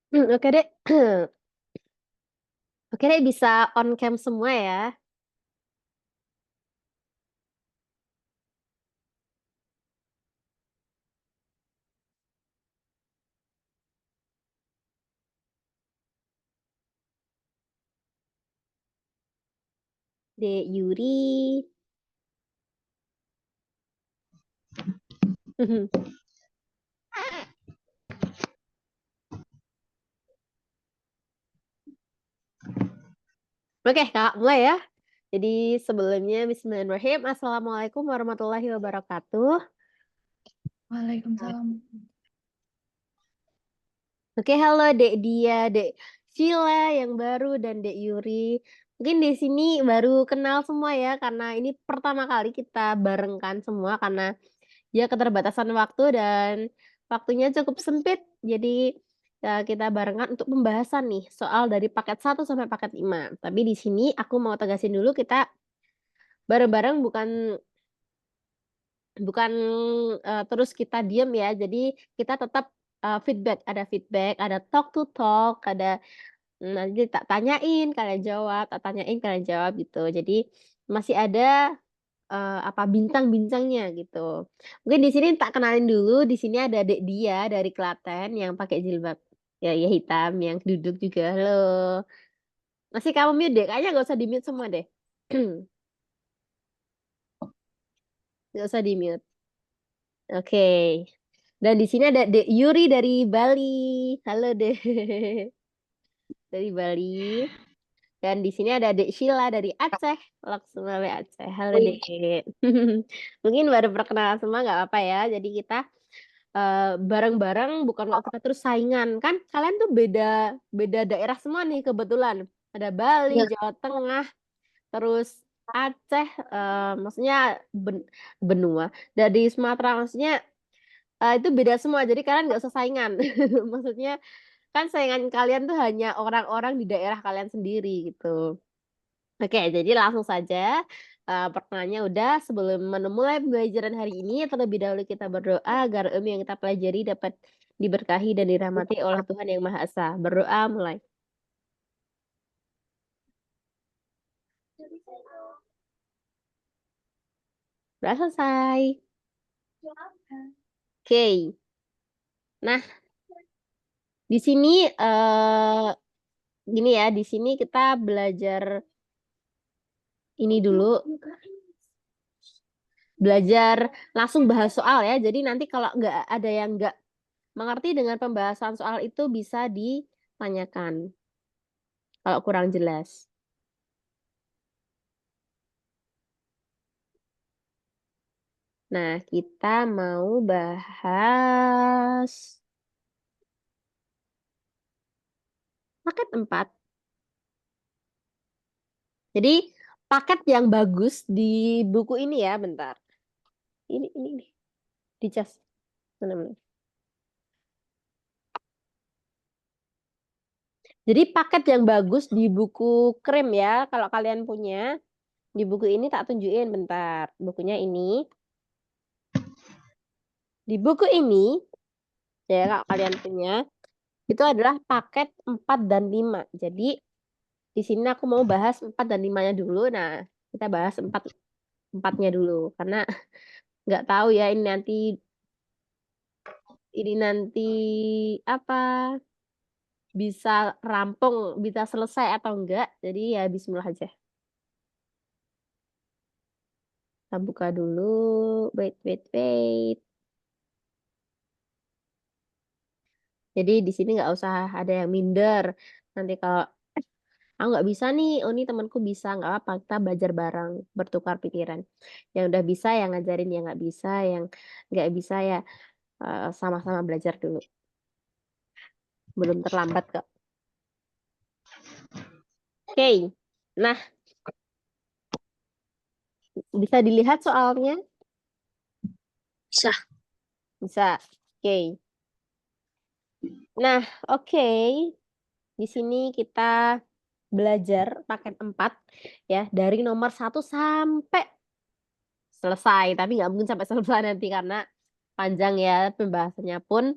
Oke deh. Oke deh, bisa on cam semua ya. Dek Yuri. Oke, Kak, mulai ya. Jadi sebelumnya Bismillahirrahmanirrahim. Assalamualaikum warahmatullahi wabarakatuh. Waalaikumsalam. Oke, halo Dek Dia, Dek Sheila yang baru dan Dek Yuri. Mungkin di sini baru kenal semua ya, karena ini pertama kali kita barengkan semua karena ya keterbatasan waktu dan waktunya cukup sempit. Jadi kita barengan untuk pembahasan nih soal dari paket 1 sampai paket 5. Tapi di sini aku mau tegasin dulu kita bareng-bareng bukan bukan terus kita diem ya. Jadi kita tetap ada feedback, ada talk to talk, ada nanti tak tanyain kalian jawab, tak tanyain kalian jawab gitu. Jadi masih ada apa, bincang-bincangnya gitu. Mungkin di sini tak kenalin dulu, di sini ada adik dia dari Klaten yang pakai jilbab ya hitam yang duduk juga. Halo. Masih kamu mute deh, kayaknya nggak usah di-mute semua deh. Nggak usah di-mute. Oke. Dan di sini ada Dek Yuri dari Bali. Halo Dek. Dari Bali. Dan di sini ada Dek Sheila dari Aceh. Langsung dari Aceh. Halo Dek. Mungkin baru perkenalan semua nggak apa-apa ya. Jadi kita bareng-bareng bukan kok kita terus saingan. Kan kalian tuh beda beda daerah semua nih kebetulan. Ada Bali, Ya, Jawa Tengah, terus Aceh, maksudnya benua. Dari Sumatera maksudnya itu beda semua. Jadi kalian nggak usah saingan. Maksudnya kan saingan kalian tuh hanya orang-orang di daerah kalian sendiri gitu. Oke, jadi langsung saja. Pertanyaannya udah, sebelum memulai pembelajaran hari ini, terlebih dahulu kita berdoa agar ilmu yang kita pelajari dapat diberkahi dan dirahmati oleh Tuhan Yang Maha Esa. Berdoa mulai. Udah selesai. Oke. Nah, di sini gini ya, di sini kita belajar ini dulu, belajar langsung bahas soal ya. Jadi nanti kalau nggak ada yang nggak mengerti dengan pembahasan soal itu bisa ditanyakan kalau kurang jelas. Nah, kita mau bahas paket 4. Jadi, paket yang bagus di buku ini ya, bentar. Ini. Di cas. Mana. Jadi, paket yang bagus di buku krim ya, kalau kalian punya. Di buku ini tak tunjukin, bentar. Bukunya ini. Di buku ini, ya kalau kalian punya, itu adalah paket 4 dan 5. Jadi, di sini aku mau bahas 4 dan 5-nya dulu. Nah, kita bahas 4-nya dulu. Karena nggak tahu ya ini nanti apa bisa rampung, bisa selesai atau enggak. Jadi ya bismillah aja. Kita buka dulu. Wait. Jadi di sini nggak usah ada yang minder. Nanti kalau aku nggak bisa nih, oh ini temanku bisa, nggak apa, kita belajar bareng, bertukar pikiran. Yang udah bisa, yang ngajarin, yang nggak bisa, yang nggak bisa ya sama-sama belajar dulu. Belum terlambat kok. Oke. Nah, bisa dilihat soalnya? bisa. Bisa. Oke. Nah, oke. Di sini kita belajar paket 4 ya, dari nomor 1 sampai selesai. Tapi nggak mungkin sampai selesai nanti karena panjang ya pembahasannya pun.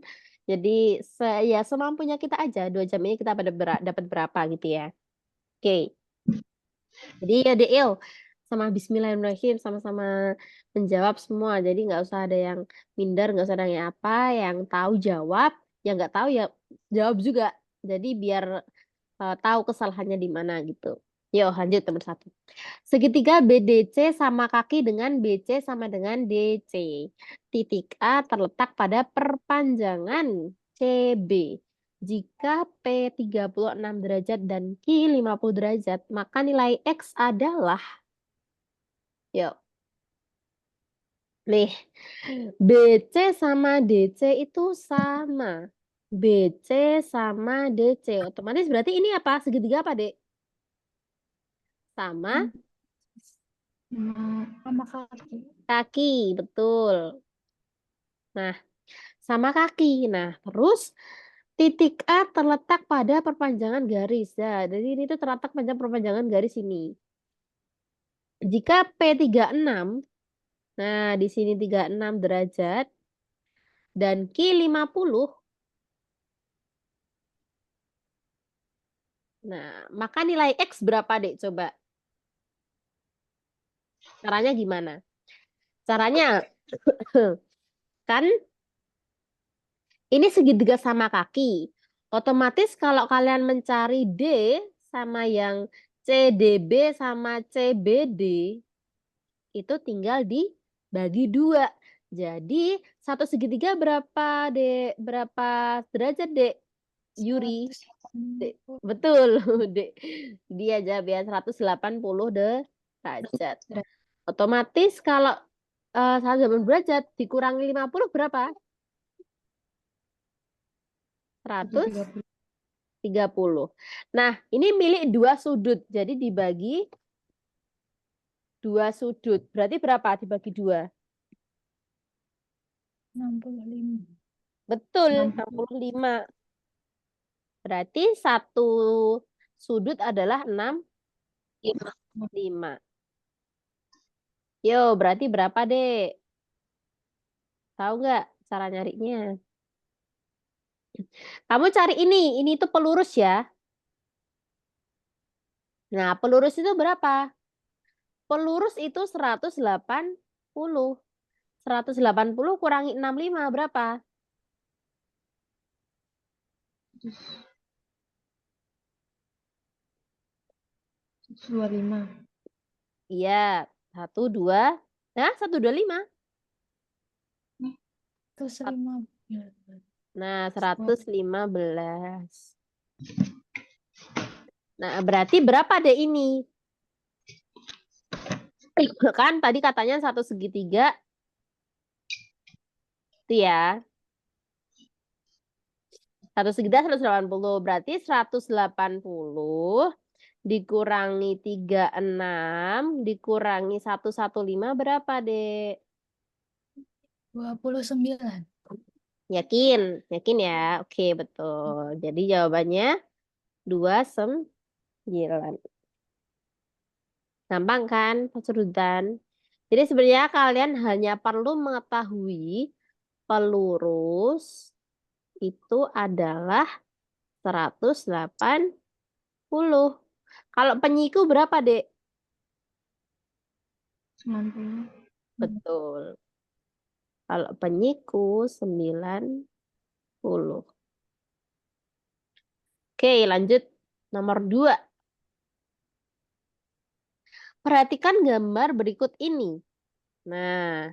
Jadi ya semampunya kita aja. 2 jam ini kita dapat berapa gitu ya. Oke. Jadi ya Deo sama Bismillahirrahmanirrahim sama-sama menjawab semua. Jadi nggak usah ada yang minder, nggak usah ada yang apa, yang tahu jawab, yang nggak tahu ya jawab juga. Jadi biar tahu kesalahannya di mana gitu. Yuk lanjut nomor 1. Segitiga BDC sama kaki dengan BC sama dengan DC. Titik A terletak pada perpanjangan CB. Jika P 36 derajat dan Q 50 derajat, maka nilai X adalah, yuk, nih, BC sama DC itu sama. BC sama DC. Otomatis berarti ini apa? Segitiga apa, Dek? Sama Sama kaki. kaki, betul. Nah, sama kaki. Nah, terus titik A terletak pada perpanjangan garis. Ya, jadi ini tuh terletak pada perpanjangan garis ini. Jika P36, nah di sini 36 derajat, dan Q 50, nah maka nilai X berapa, Dek? Coba. Caranya gimana? Caranya, kan ini segitiga sama kaki. Otomatis kalau kalian mencari D sama yang CDB sama CBD, itu tinggal dibagi 2. Jadi satu segitiga berapa, Dek? Berapa derajat, Dek? Yuri. Dek. 180 Betul, Dek. Dia jawab ya 180 derajat. Otomatis kalau 180 derajat dikurangi 50 berapa? 130. Nah, ini milik 2 sudut. Jadi dibagi 2 sudut. Berarti berapa dibagi 2? 65. Betul, 65. Berarti satu sudut adalah 65. Yo, berarti berapa, Dek? Tahu nggak cara nyarinya? Kamu cari ini tuh pelurus ya. Nah, pelurus itu berapa? Pelurus itu 180. 180 kurangi 65 berapa? 125. Iya, 1, 2. Nah, 125. 115. Nah, 115. Nah, berarti berapa deh ini? Kan tadi katanya satu segitiga. Itu ya. Satu segitiga 180. Berarti 180 dikurangi 36 dikurangi 115 berapa, Dek? 29. Yakin? Yakin ya? Oke, betul. Jadi jawabannya 29. Gampang kan, Pak Surudan? Jadi sebenarnya kalian hanya perlu mengetahui pelurus itu adalah 180. Kalau penyiku berapa, Dek? 90. Betul. Kalau penyiku 90. Oke, lanjut. Nomor 2. Perhatikan gambar berikut ini. Nah,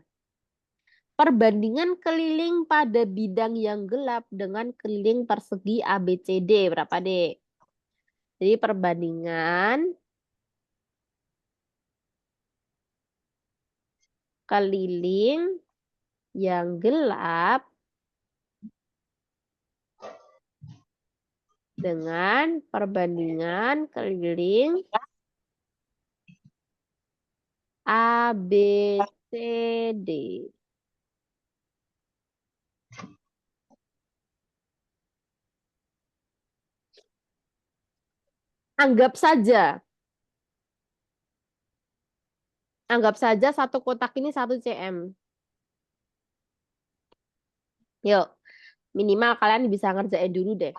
perbandingan keliling pada bidang yang gelap dengan keliling persegi ABCD berapa, Dek? Jadi perbandingan keliling yang gelap dengan perbandingan keliling ABCD. Anggap saja satu kotak ini 1 cm. Yuk, Minimal kalian bisa ngerjain dulu deh.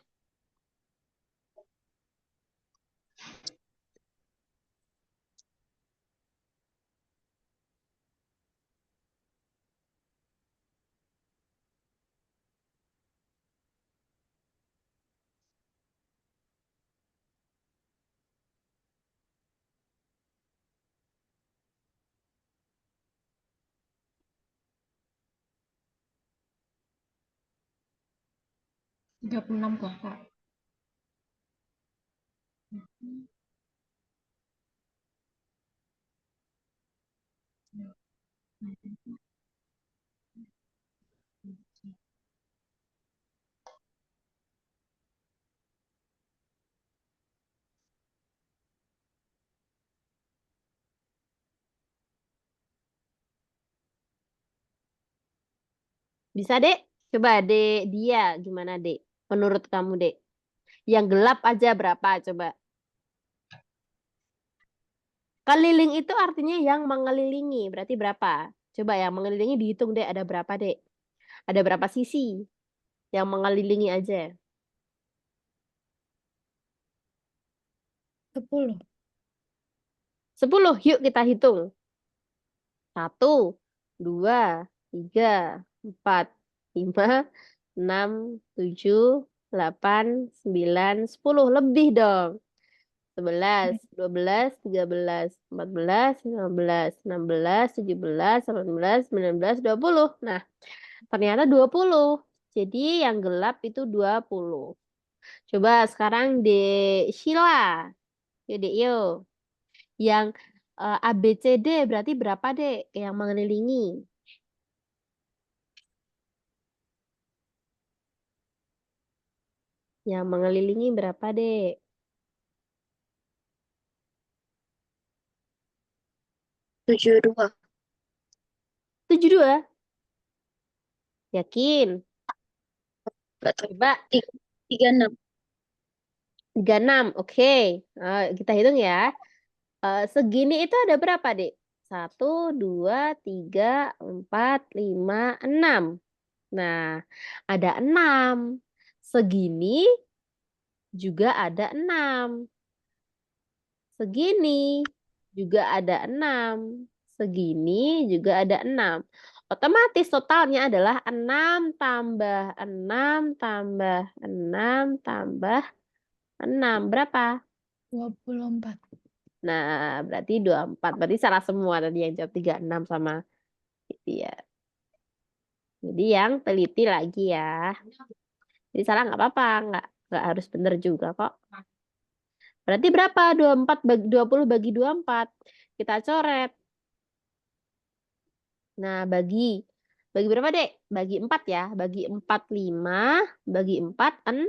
Tiga puluh enam kakak. Bisa, Dek? Coba, Dek, dia gimana, Dek? Menurut kamu, Dek? Yang gelap aja berapa? Coba. Keliling itu artinya yang mengelilingi. Berarti berapa? Coba yang mengelilingi dihitung, Dek. Ada berapa, Dek? Ada berapa sisi yang mengelilingi aja? 10. 10. Yuk kita hitung. 1, 2, 3, 4, 5, 6, 7, 8, 9, 10. Lebih dong. 11, 12, 13, 14, 15, 16, 17, 18, 19, 20. Nah, ternyata 20. Jadi yang gelap itu 20. Coba sekarang di Sheila. Yuk, Dek, yuk. Yang A, B, C, D berarti berapa, Dek? Yang mengelilingi. Yang mengelilingi berapa, Dek? 72. 72. Yakin? Nggak tahu. Coba 36. 36. Oke. Kita hitung ya. Segini itu ada berapa, Dek? 1, 2, 3, 4, 5, 6. Nah, ada 6. Segini juga ada 6. Segini juga ada 6. Segini juga ada 6. Otomatis totalnya adalah 6 tambah 6 tambah 6 tambah 6. Berapa? 24. Nah, berarti 24. Berarti salah semua tadi yang jawab 36 sama itu ya. Jadi yang teliti lagi ya. Jadi salah nggak apa-apa, nggak harus benar juga kok. Berarti berapa? 24 bagi 20 bagi 24. Kita coret. Nah, bagi berapa, Dek? Bagi 4 ya. Bagi 4 5, bagi 4 6.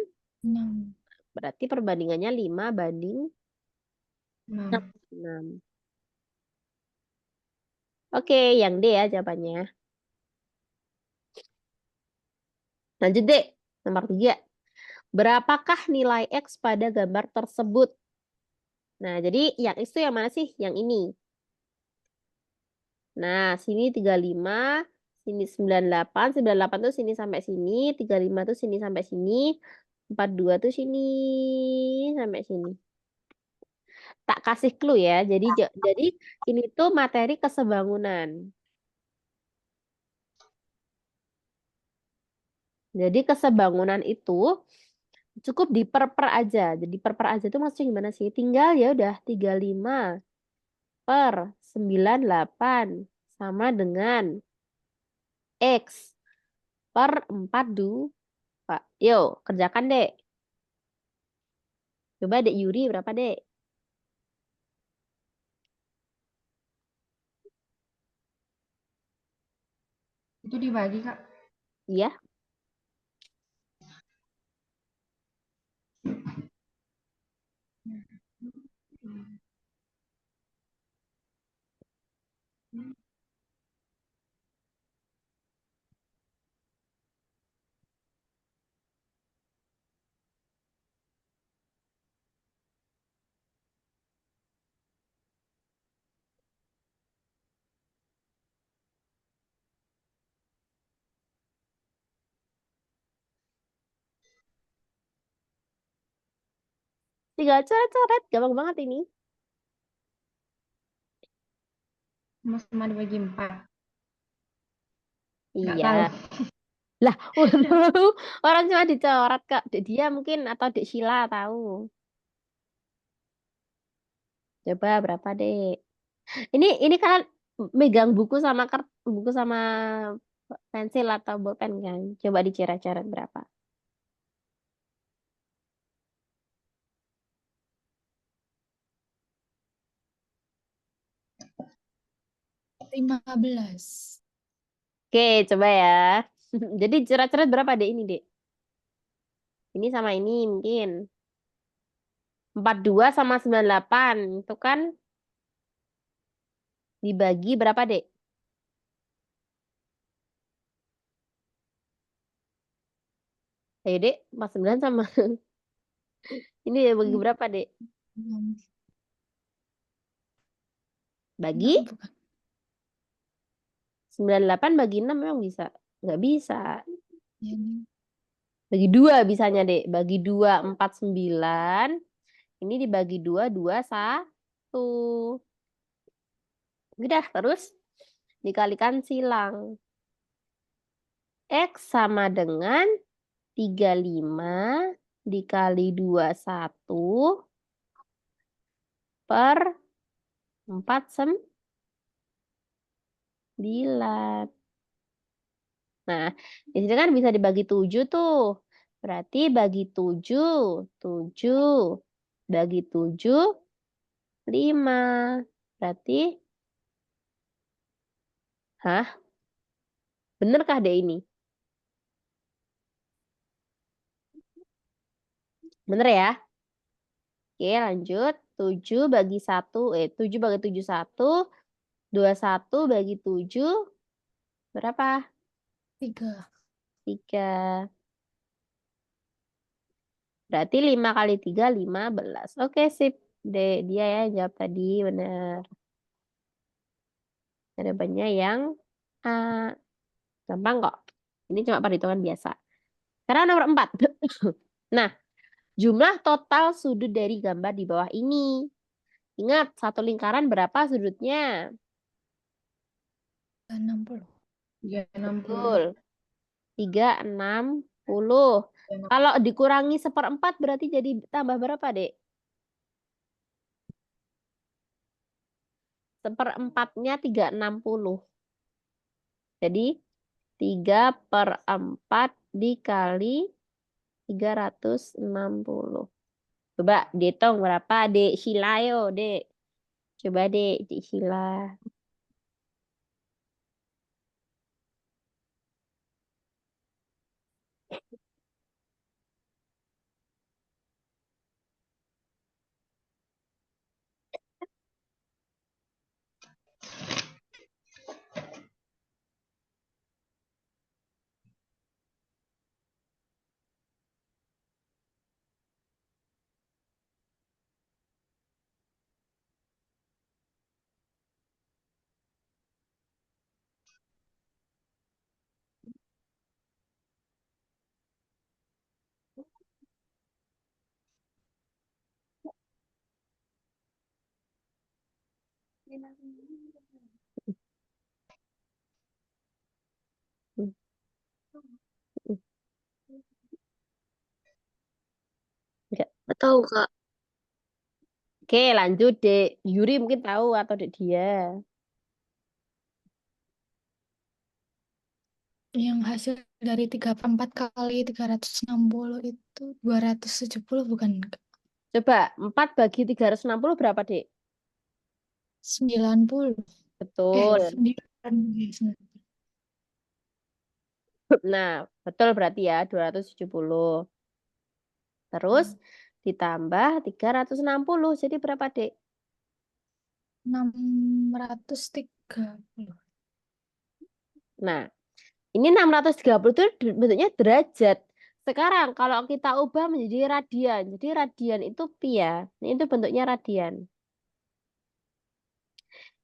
berarti perbandingannya 5 banding 6. 6. Oke, yang D ya jawabannya. Lanjut, Dek. Nomor 3. Berapakah nilai X pada gambar tersebut? Nah, jadi yang X itu yang mana sih? Yang ini. Nah, sini 35, sini 98, 98 tuh sini sampai sini, 35 tuh sini sampai sini, 42 tuh sini sampai sini. Tak kasih clue ya. Jadi ini tuh materi kesebangunan. Jadi kesebangunan itu cukup diperper aja. Jadi perper aja tuh maksudnya gimana sih? Tinggal ya udah 35 per 98 sama dengan X per 42. Yuk, kerjakan, Dek. Coba Dek Yuri berapa, Dek? Itu dibagi, Kak. Iya. Tinggal coret-coret, gampang banget ini. Sama dibagi 4. Nggak Iya. tahu. Lah, orang cuma dicoret Kak. Dek dia mungkin atau Dek Sheila tahu. Coba berapa, Dek? Ini kalian megang buku sama pensil atau bolpen kan? Coba dicoret-coret berapa? 15. Oke, coba ya. Jadi coret-coret berapa, Dek, ini, Dek? Ini sama ini mungkin. 42 sama 98. Itu kan dibagi berapa, Dek? Ayo, Dek. 49 sama ini bagi berapa, Dek? 6 Bagi bukan. 98 bagi 6 memang bisa. Nggak bisa. Ya, ini. Bagi 2 bisanya, Dek. Bagi 2, 49. Ini dibagi 2, 2, 1. Udah, terus dikalikan silang. X sama dengan 35 dikali 21 per 49. Nah, di sini kan bisa dibagi 7 tuh. Berarti bagi 7, 7 bagi 7, 5. Berarti, hah? Benerkah deh ini? Bener ya? Oke, lanjut. 7 bagi 1, 7 bagi 7, 1. 21 bagi 7, berapa? 3. 3. Berarti 5 kali 3, 15. Oke, sip. Dia ya yang jawab tadi, bener. Jawabannya yang A. Gampang kok. Ini cuma perhitungan biasa. Sekarang nomor 4. Nah, jumlah total sudut dari gambar di bawah ini. Ingat, satu lingkaran berapa sudutnya? 60. 360. Betul. 360. Kalau dikurangi 1/4 berarti jadi tambah berapa, Dek? 1/4-nya 360. Jadi 3/4 dikali 360. Coba dihitung berapa, Dek Sheila, yo, Dek. Coba, Dek Sheila. Enggak. Nggak tahu, Kak. Oke, lanjut, Dek Yuri mungkin tahu atau Dek dia. Yang hasil dari 34 kali 360 itu 270 bukan? Coba 4 bagi 360 berapa, Dek? 90. Betul. 9. Nah, betul berarti ya 270. Terus ditambah 360. Jadi berapa, Dek? 630. Nah, ini 630 itu bentuknya derajat. Sekarang kalau kita ubah menjadi radian. Jadi radian itu pi ya. Ini itu bentuknya radian.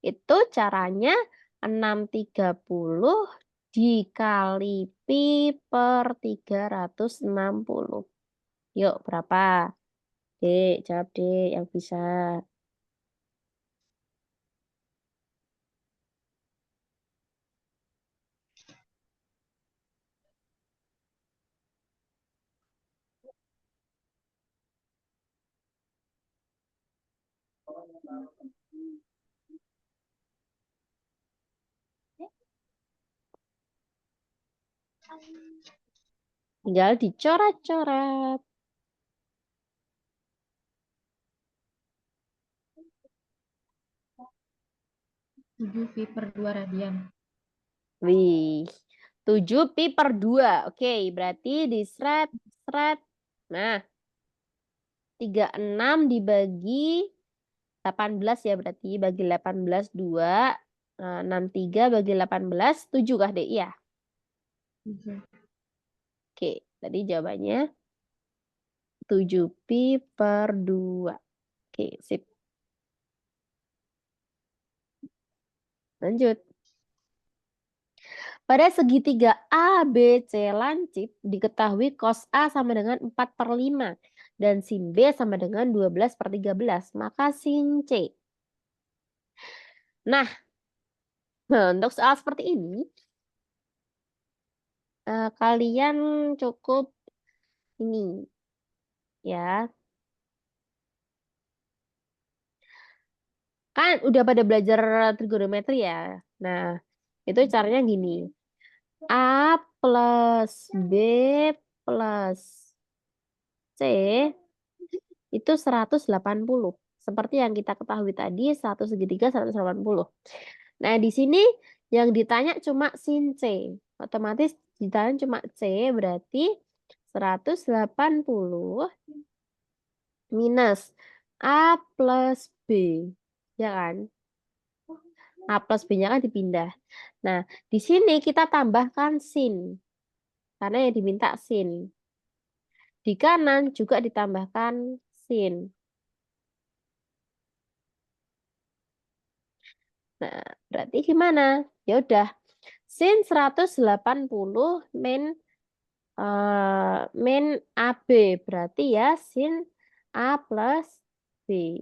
Itu caranya 630 dikali pi per 360. Yuk, berapa? Dek, jawab dek yang bisa. Tinggal dicoret-coret. 7 V per 2 radian. Wih, 7 pi per 2. Oke, berarti di seret. Nah, 36 dibagi 18 ya berarti. Bagi 18, 2. 63 bagi 18, 7 kah, Dek? Iya. Oke, tadi jawabannya 7 pi per 2. Oke, sip. Lanjut. Pada segitiga A, B, C lancip, diketahui cos A sama dengan 4 per 5. Dan sin B sama dengan 12 per 13. Maka sin C. Nah, untuk soal seperti ini, kalian cukup ini. Ya, kan udah pada belajar trigonometri ya. Nah, itu caranya gini. A plus B plus C itu 180. Seperti yang kita ketahui tadi, 1 segitiga 180. Nah, di sini yang ditanya cuma sin C. Otomatis ditanya cuma C, berarti 180 minus A plus B. Ya kan? A plus B-nya kan dipindah. Nah, di sini kita tambahkan sin. Karena yang diminta sin. Di kanan juga ditambahkan sin. Nah, berarti gimana? Ya udah, sin 180 min AB. Berarti ya sin A plus B.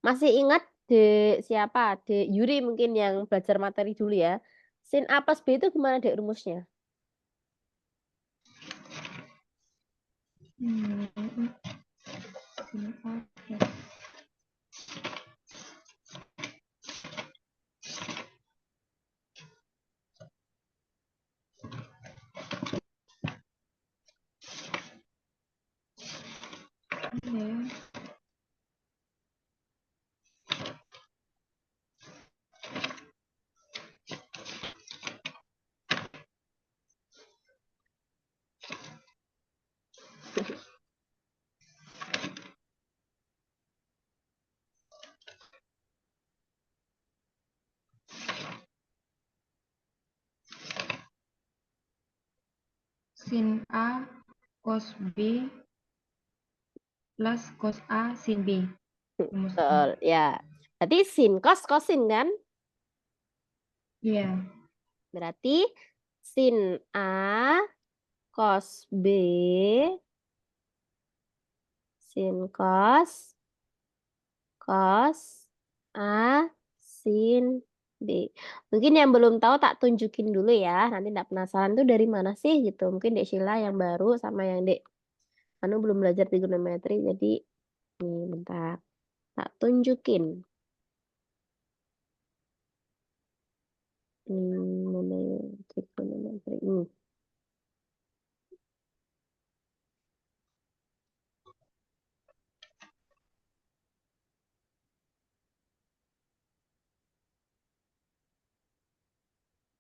Masih ingat siapa? Yuri mungkin yang belajar materi dulu ya. Sin A plus B itu gimana dek rumusnya? Sin A cos B plus cos A sin B. Betul, ya. Berarti sin cos kosin kan? Iya. Berarti sin A cos B sin cos A sin B. Mungkin yang belum tahu tak tunjukin dulu ya. Nanti enggak penasaran tuh dari mana sih gitu. Mungkin Dek Sheila yang baru sama yang Dek Anu belum belajar trigonometri. Jadi nih bentar. Tak tunjukin. Mana ya trigonometri ini.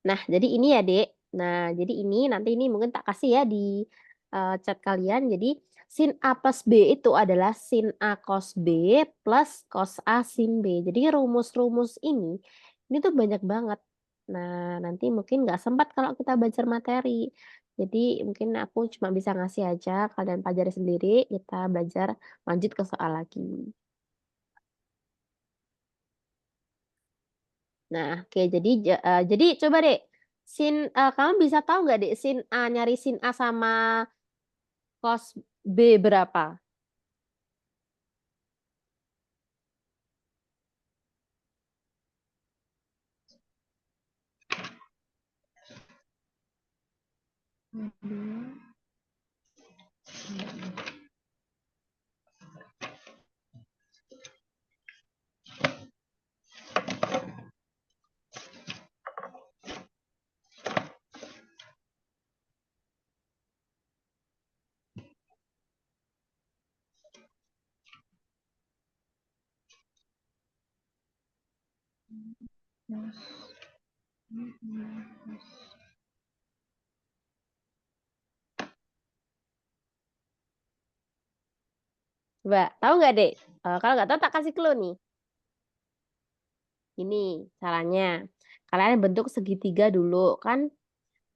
Nah, jadi ini ya, Dek. Nah, jadi ini nanti ini mungkin tak kasih ya di chat kalian. Jadi sin A plus B itu adalah sin A cos B plus cos A sin B. Jadi rumus-rumus ini tuh banyak banget. Nah, nanti mungkin nggak sempat kalau kita belajar materi. Jadi mungkin aku cuma bisa ngasih aja, kalian pelajari sendiri, kita belajar lanjut ke soal lagi. Nah, oke, jadi coba deh, kamu bisa tahu nggak deh sin A nyari sin A sama cos B berapa? Dua. Cos. Coba, tahu nggak, Dek? Kalau nggak tahu, tak kasih clue nih. Ini caranya. Kalian bentuk segitiga dulu. Kan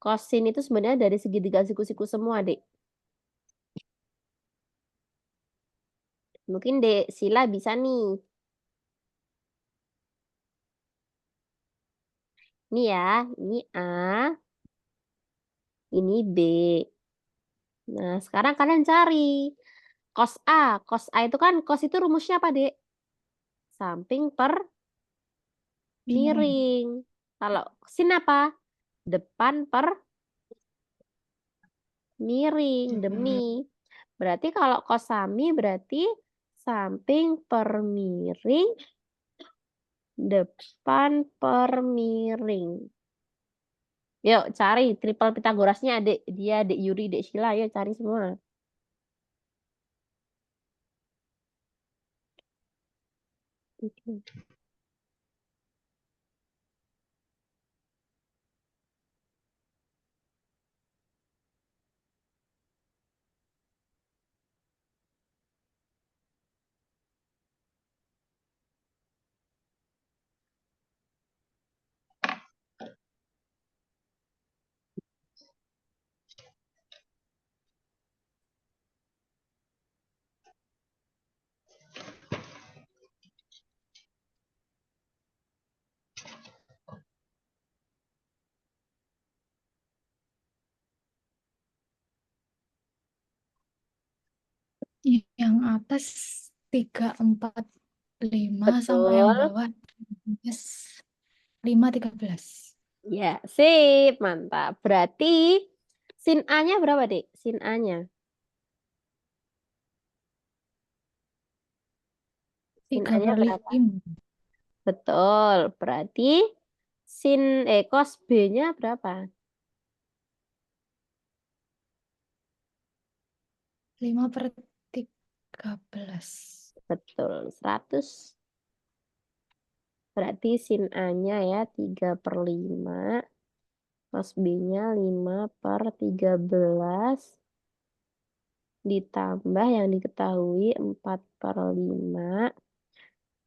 kosin itu sebenarnya dari segitiga siku-siku semua, Dek. Mungkin Dek Sila bisa nih. Ini ya, ini A, ini B. Nah, sekarang kalian cari cos A. Cos A itu kan, cos itu rumusnya apa, Dek? Samping per miring. Kalau sin apa? Depan per miring, demi. Berarti kalau kosami berarti samping per miring, depan per miring. Yuk cari triple Pitagorasnya adik dia, adik Yuri, adik Sheila, yuk cari semua. Oke. Yang atas 345 sama yang Betul. bawah 513. Ya, sip, mantap. Berarti sin A-nya berapa, Dek? Sin A-nya. Sin 3 A-nya per berapa? 5. Betul. Berarti cos B-nya berapa? 5 per 13. Betul. 100. Berarti sin A-nya ya 3 per 5. Cos B-nya 5 per 13. Ditambah yang diketahui 4 per 5.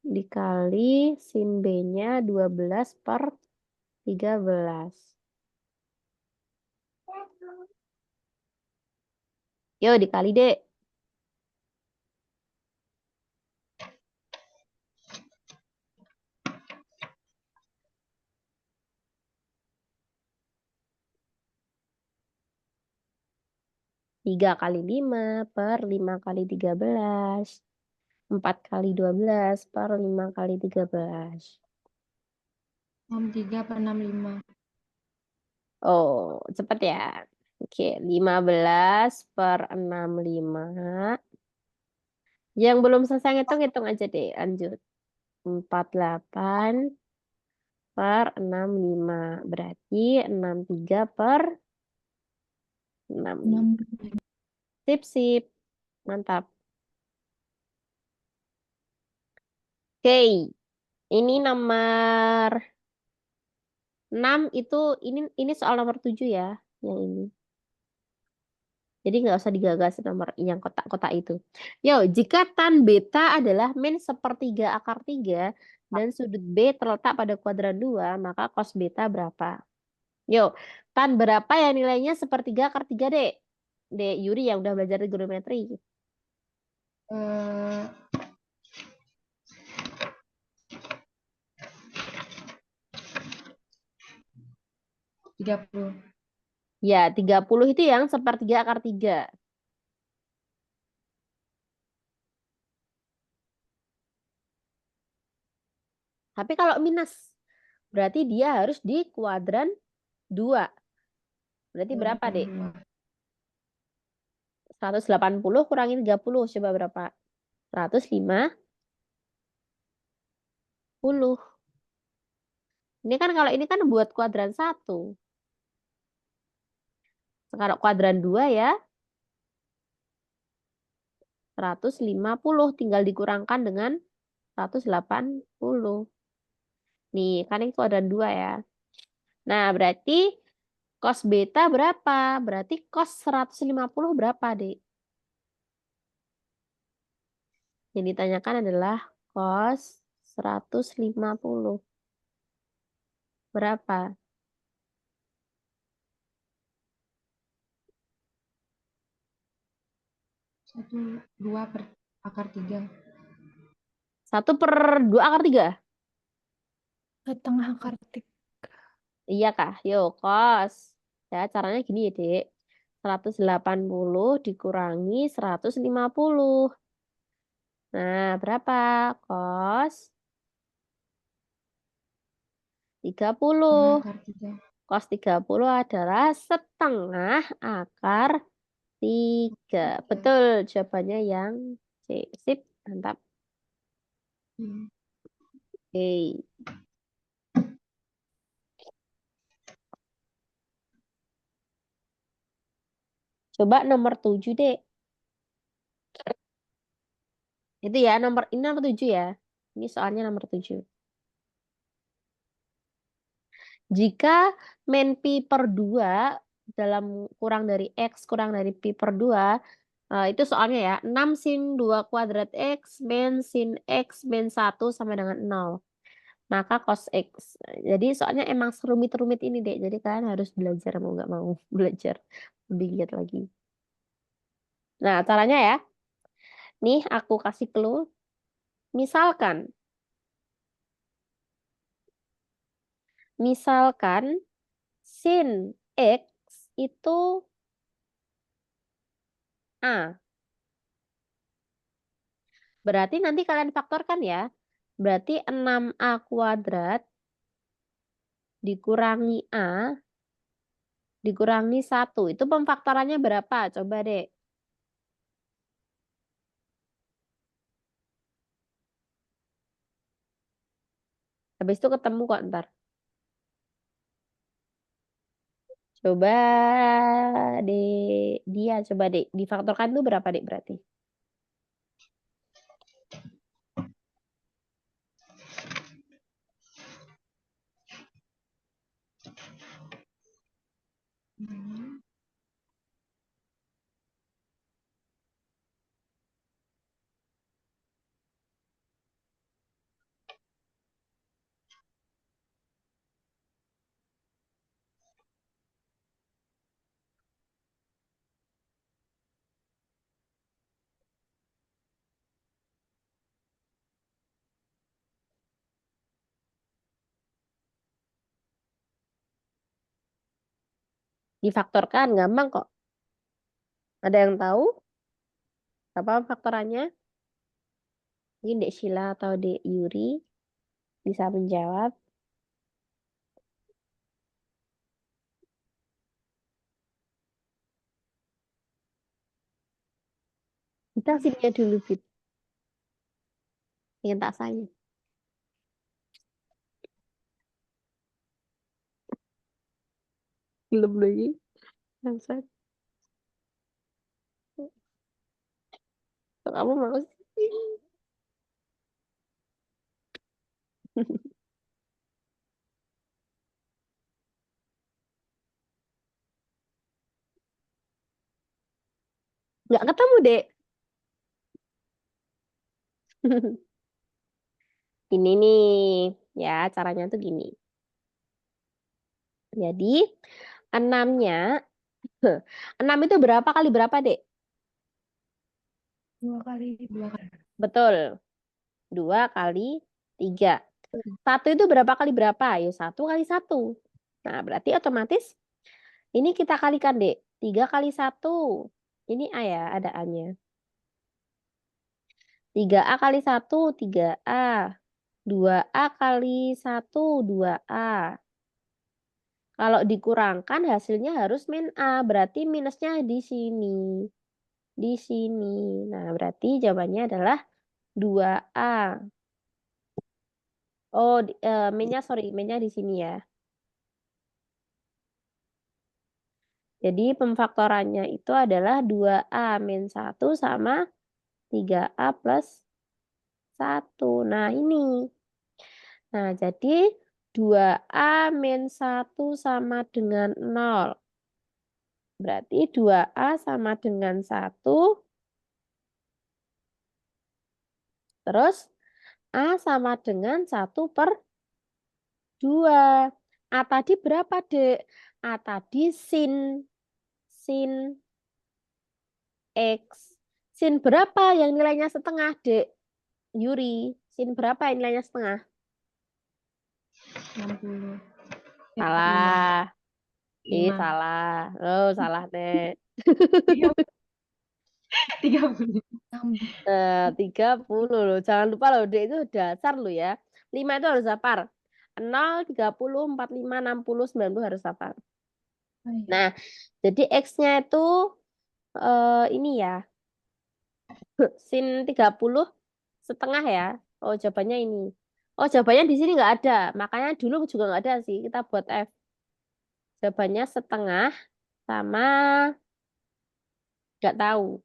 Dikali sin B-nya 12 per 13. Yuk dikali, Dek. Tiga kali 5 per 5 kali 13. 4 kali 12 per 5 kali 13. 63 per 65. Oh, cepet ya. Oke, 15 per 65. Yang belum selesai ngitung, hitung aja deh. Lanjut. 48 per 65. Berarti 63 per 6. 6. Sip, sip. Mantap. Oke, ini nomor 6 itu, ini soal nomor 7 ya. Yang ini. Jadi nggak usah digagas nomor yang kotak-kotak itu. Yo, jika tan beta adalah min sepertiga akar 3 dan sudut B terletak pada kuadran 2, maka cos beta berapa? Yo, tan berapa yang nilainya sepertiga akar 3, Dek? Dek Yuri yang udah belajar trigonometri. Eh, 30. Ya, 30 itu yang sepertiga akar 3. Tapi kalau minus, berarti dia harus di kuadran 2. Berarti berapa, Dek? 180 kurangi 30. Coba berapa? 150. Ini kan kalau ini kan buat kuadran 1. Sekarang kuadran 2 ya. 150 tinggal dikurangkan dengan 180. Nih, kan ini kuadran 2 ya. Nah, berarti cos beta berapa? Berarti cos 150 berapa, Dek? Yang ditanyakan adalah cos 150. Berapa? 1/2/3. 1/2/3? Setengah akar 3. Iya kah? Yuk, cos. Ya, caranya gini ya, Dek. 180 dikurangi 150. Nah, berapa? Cos 30. 1/2/3. Cos 30 adalah setengah akar 3. Betul, jawabannya yang C. Sip, mantap. Oke. Coba nomor 7, Dek. Itu ya, ini nomor 7 ya. Ini soalnya nomor 7. Jika min pi per 2 dalam kurang dari X kurang dari pi per 2, itu soalnya ya, 6 sin 2 kuadrat X min sin X min 1 sama dengan 0. Maka cos X. Jadi soalnya emang serumit-rumit ini, Dek. Jadi kalian harus belajar, mau nggak mau belajar lebih giat lagi. Nah, caranya ya. Nih, aku kasih clue. Misalkan sin X itu A. Berarti nanti kalian faktorkan ya. Berarti 6A kuadrat dikurangi A dikurangi 1. Itu pemfaktorannya berapa? Coba deh. Habis itu ketemu kok ntar. Coba deh. Coba deh. Difaktorkan itu berapa deh berarti? Difaktorkan, gampang kok. Ada yang tahu? Apa faktorannya? Ini Dek Sheila atau Dek Yuri bisa menjawab. Kita sininya dulu, Fit. Ingin tak sayang. Belum lagi. Bangsat. Kamu mau sih? Nggak ketemu, Dek. Ini nih, ya caranya tuh gini. Jadi 6-nya, 6 itu berapa kali berapa, Dek? 2 kali 2 Betul. 2 kali 3. 1 itu berapa kali berapa? Ya 1 kali 1. Nah, berarti otomatis ini kita kalikan, Dek. 3 kali 1. Ini A ya, ada A-nya. 3A kali 1, 3A. 2A kali 1, 2A. Kalau dikurangkan hasilnya harus min A. Berarti minusnya di sini. Di sini. Nah, berarti jawabannya adalah 2A. Oh, minnya di sini ya. Jadi pemfaktorannya itu adalah 2A min 1 sama 3A plus 1. Nah, ini. Nah, jadi 2A min 1 sama dengan 0. Berarti 2A sama dengan 1. Terus A sama dengan 1 per 2. A tadi berapa, Dek? A tadi sin X. Sin berapa yang nilainya setengah, Dek? Yuri, sin berapa yang nilainya setengah? 60. Salah. Ih, 5. salah. Oh, salah, Dek. 30. 30 loh. Jangan lupa loh, Dek, itu dasar loh ya. 5 itu harus hafal. 0, 30, 45, 60, 90 harus hafal. Oh, iya. Nah, jadi X-nya itu ini ya. Sin 30 setengah ya. Oh, jawabannya ini. Oh, jawabannya di sini nggak ada. Makanya dulu juga nggak ada sih. Kita buat F. Jawabannya setengah sama nggak tahu.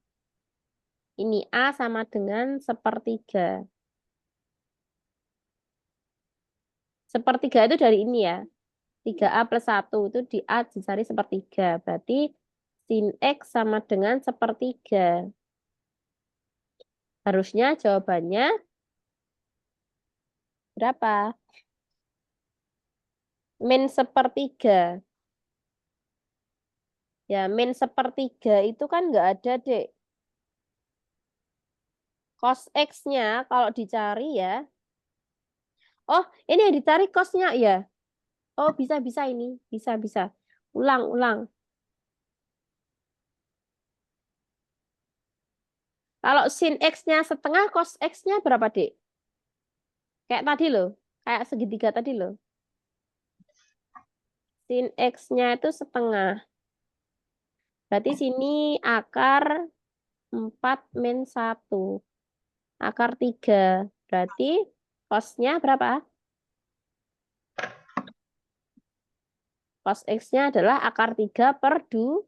Ini A sama dengan sepertiga. Sepertiga itu dari ini ya. 3A plus 1 itu di A dicari sepertiga. Berarti sin X sama dengan sepertiga. Harusnya jawabannya berapa? Min sepertiga. Ya, min sepertiga itu kan nggak ada, Dek. Cos X-nya kalau dicari ya. Oh, ini yang dicari cos-nya ya. Oh, bisa ini. Bisa. Ulang. Kalau sin X-nya setengah, cos X-nya berapa, Dek? Kayak tadi loh. Kayak segitiga tadi loh. Sin X-nya itu setengah. Berarti sini akar 4 min 1. Akar 3. Berarti cos-nya berapa? Cos X-nya adalah akar 3 per 2.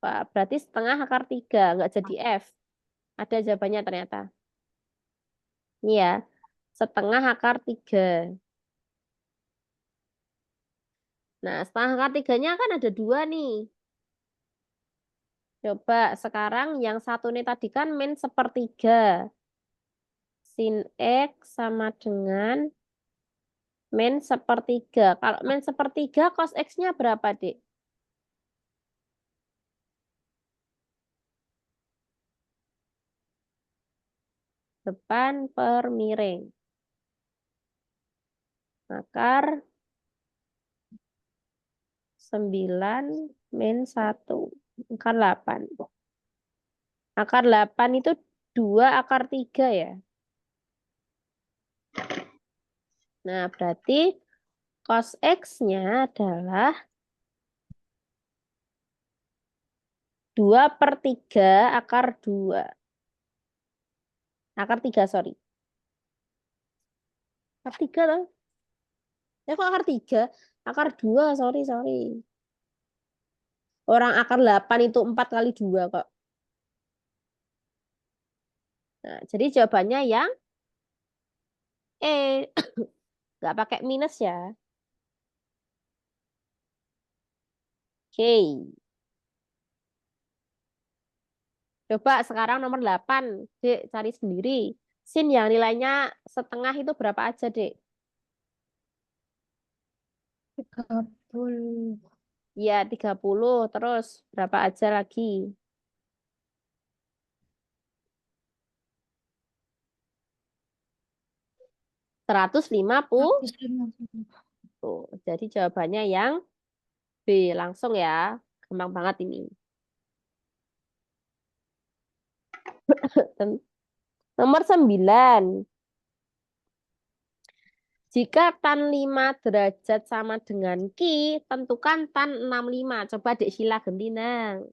Berarti setengah akar 3. Nggak jadi F. Ada jawabannya ternyata. Ini ya. Setengah akar 3. Nah, setengah akar 3-nya kan ada 2 nih. Coba sekarang yang satu ini tadi kan min sepertiga. Sin X sama dengan min sepertiga. Kalau min sepertiga, cos X-nya berapa, Dik? Depan per miring. Akar 9 min 1. Akar 8. Akar 8 itu 2 akar 3 ya. Nah, berarti cos X-nya adalah 2 per 3 akar 2. Akar 3, sorry. Akar 3 loh. Ya kok akar 3? Akar 2, sorry. Orang akar 8 itu 4 kali 2 kok. Nah, jadi jawabannya yang E. Nggak pakai minus ya. Oke. Coba sekarang nomor 8. Dek, cari sendiri. Sin yang nilainya setengah itu berapa aja, Dek? 30. Iya, 30. Terus berapa aja lagi? 150. 150. Tuh, jadi jawabannya yang B. Langsung ya. Gampang banget ini. Nomor 9. Jika tan 5 derajat sama dengan Ki, tentukan tan 65. Coba Dek Sila gentinang.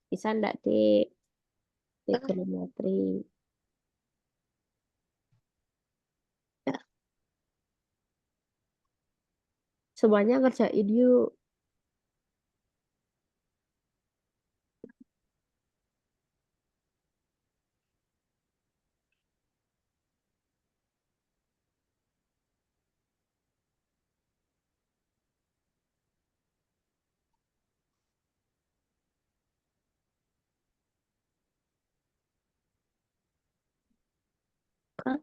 Bisa enggak, Dek? Trigonometri. Ya. Semuanya ngerjain yuk. Hah?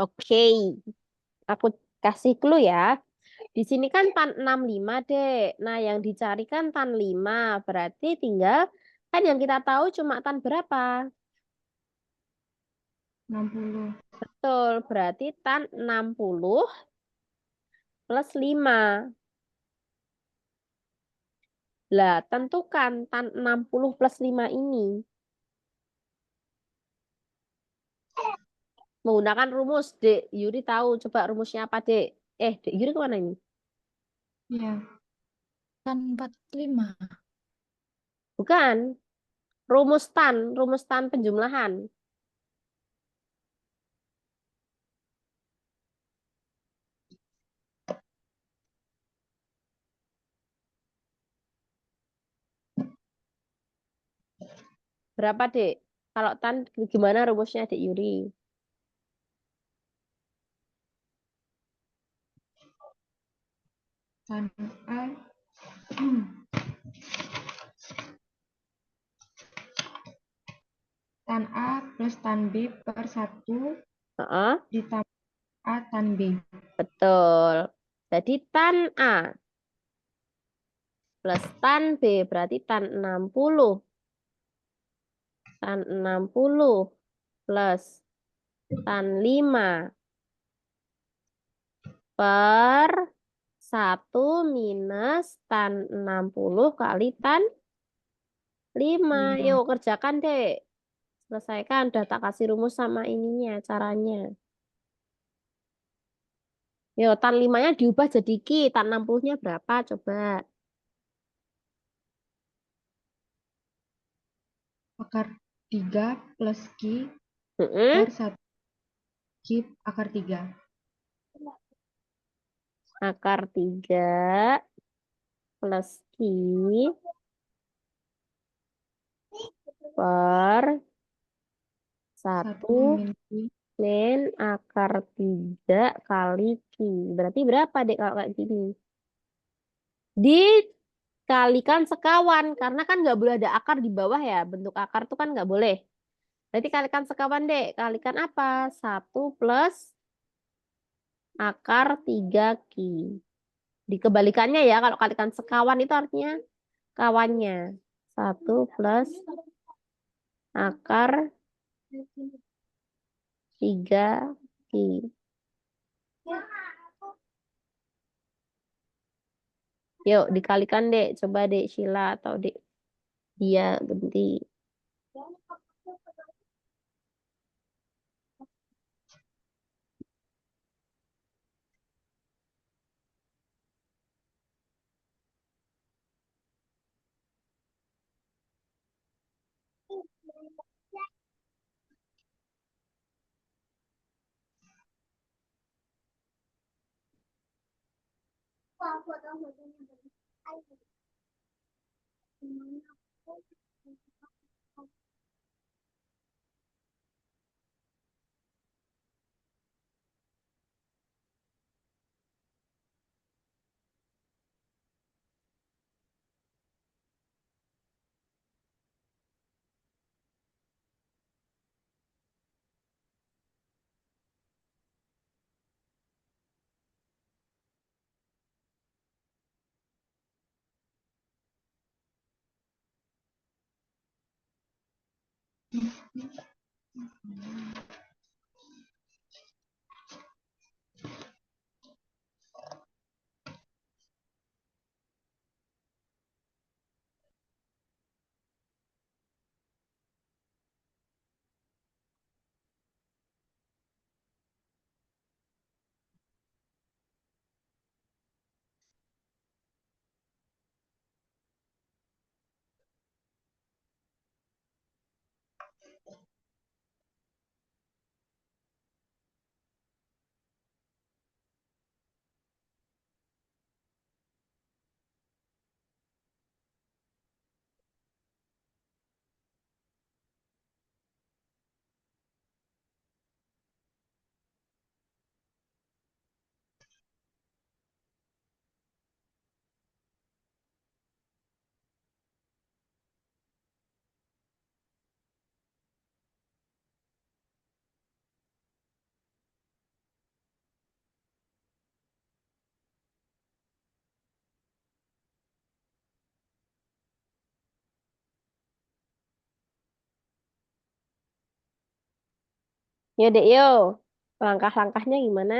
Oke, aku kasih clue ya. Di sini kan tan 65, Dek. Nah, yang dicari kan tan 5. Berarti tinggal, kan yang kita tahu cuma tan berapa? 60. Betul, berarti tan 60 plus 5. Lah, tentukan tan 60 plus 5 ini. Menggunakan rumus, Dek. Yuri tahu. Coba rumusnya apa, Dek? Dek Yuri kemana ini? Iya. Tan 45. Bukan. Rumus tan penjumlahan. Berapa, Dek? Kalau tan gimana rumusnya, Dek Yuri? Tan A. Tan A plus tan B per 1 Heeh, ditambah A tan B. betul. Jadi tan A plus tan B berarti tan 60. Tan 60 plus tan 5 per 1 minus tan 60 kali tan 5. 5. Yuk kerjakan, Dek. Selesaikan. Udah tak kasih rumus sama ininya, caranya. Yuk, tan 5-nya diubah jadi Ki. Tan 60-nya berapa? Coba. Akar 3 plus Ki Mm-mm. per 1 Ki akar 3. Akar 3 plus Ki per 1 1 min Ki min akar 3 kali Ki. Berarti berapa, Dek, kalau kayak gini? Dikalikan sekawan. Karena kan nggak boleh ada akar di bawah ya. Bentuk akar tuh kan nggak boleh. Berarti kalikan sekawan, Dek. Kalikan apa? 1 plus akar 3 Ki. Dikebalikannya ya. Kalau kalikan sekawan itu artinya kawannya. 1 plus akar 3 Ki. Yuk, dikalikan, Dek. Coba, Dek Sheila atau Dek dia ganti. Ya dek yo, langkah-langkahnya gimana?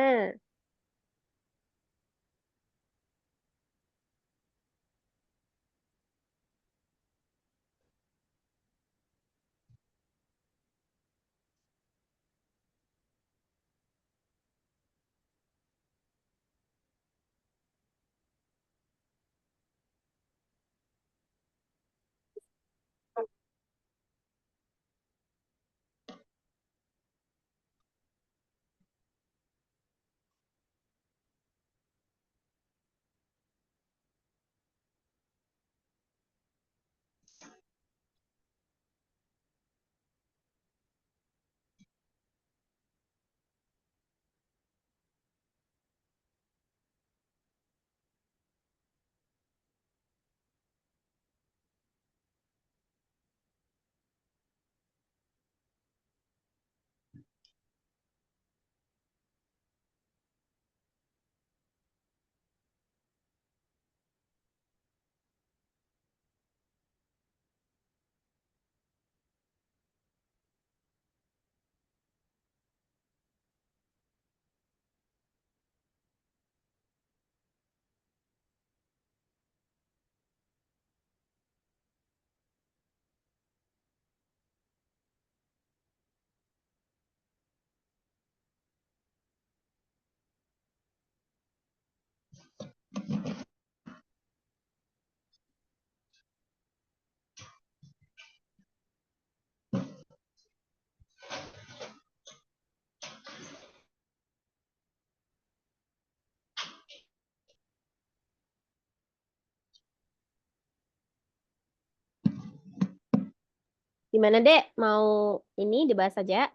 Gimana dek? Mau ini dibahas aja?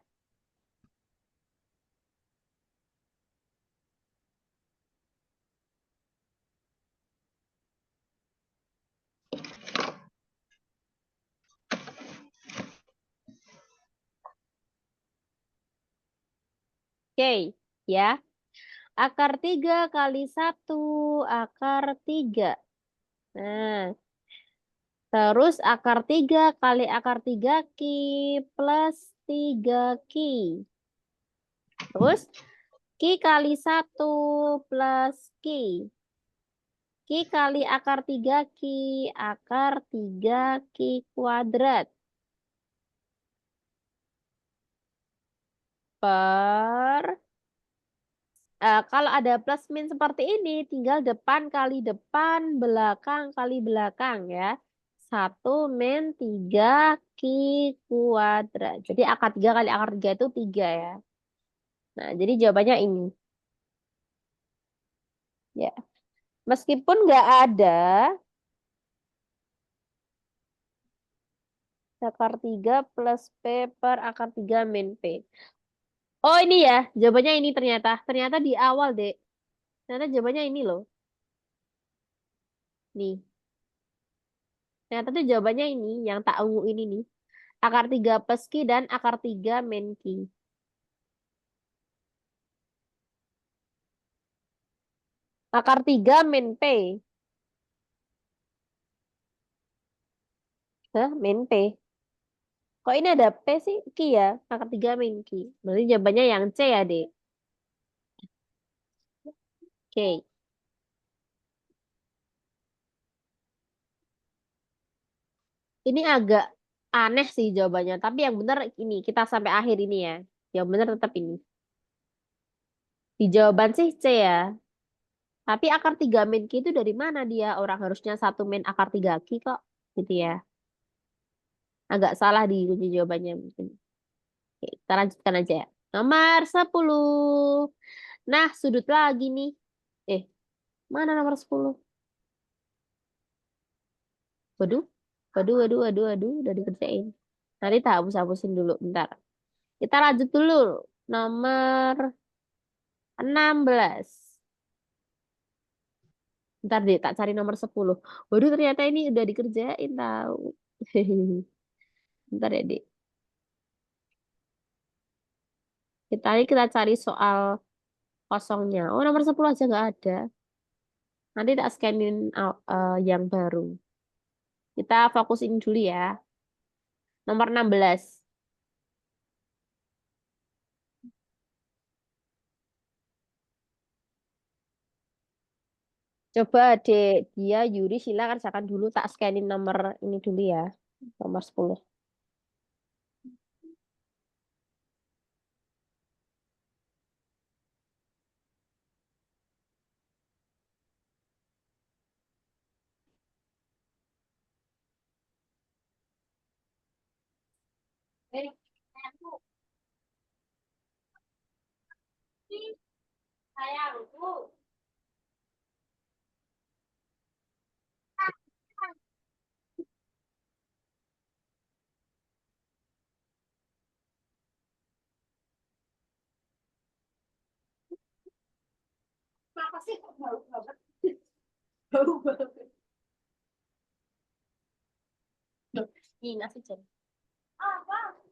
Oke, ya. Akar 3 kali 1, akar 3. Nah, terus akar 3 kali akar 3 ki plus 3 ki. Terus ki kali 1 plus ki. Ki kali akar 3 ki, akar 3 ki kuadrat. Per kalau ada plus min seperti ini, tinggal depan kali depan, belakang kali belakang ya. 1 min 3 ki kuadrat. Jadi akar 3 kali akar 3 itu 3 ya. Nah, jadi jawabannya ini. Ya. Meskipun nggak ada akar 3 plus P per akar 3 min P. Oh ini ya, jawabannya ini ternyata. Ternyata di awal, Dek. Ternyata jawabannya ini loh. Nih. Ternyata tuh jawabannya ini, yang tak ungu ini nih. Akar 3 plus Ki dan akar 3 min Ki. Akar 3 min P. Hah, min P. Kok ini ada P sih? Ki ya? Akar 3 min Ki. Berarti jawabannya yang C ya, Dek. Oke. Ini agak aneh sih jawabannya. Tapi yang benar ini. Kita sampai akhir ini ya. Yang benar tetap ini. Di jawaban sih C ya. Tapi akar 3 min Ki itu dari mana dia? Orang harusnya 1 min akar 3 Ki kok. Gitu ya. Agak salah di kunci jawabannya mungkin. Oke, kita lanjutkan aja ya. Nomor 10. Nah, sudut lagi nih. Eh, mana nomor 10? Waduh, waduh, waduh, waduh, waduh, udah dikerjain. Nanti tak hapus-hapusin dulu, bentar. Kita lanjut dulu. Nomor 16. Bentar deh, tak cari nomor 10. Waduh, ternyata ini udah dikerjain tahu. Bentar ya, Dek. Kita cari soal kosongnya. Oh, nomor 10 aja nggak ada. Nanti tak scanin yang baru. Kita fokusin dulu ya. Nomor 16. Coba Dek, dia Yuri Sila kerjakan dulu, tak scanin nomor ini dulu ya. Nomor 10. Sayangku. Kenapa sih kok bau banget? Bau banget. Loh, ini nasi jam. Apa?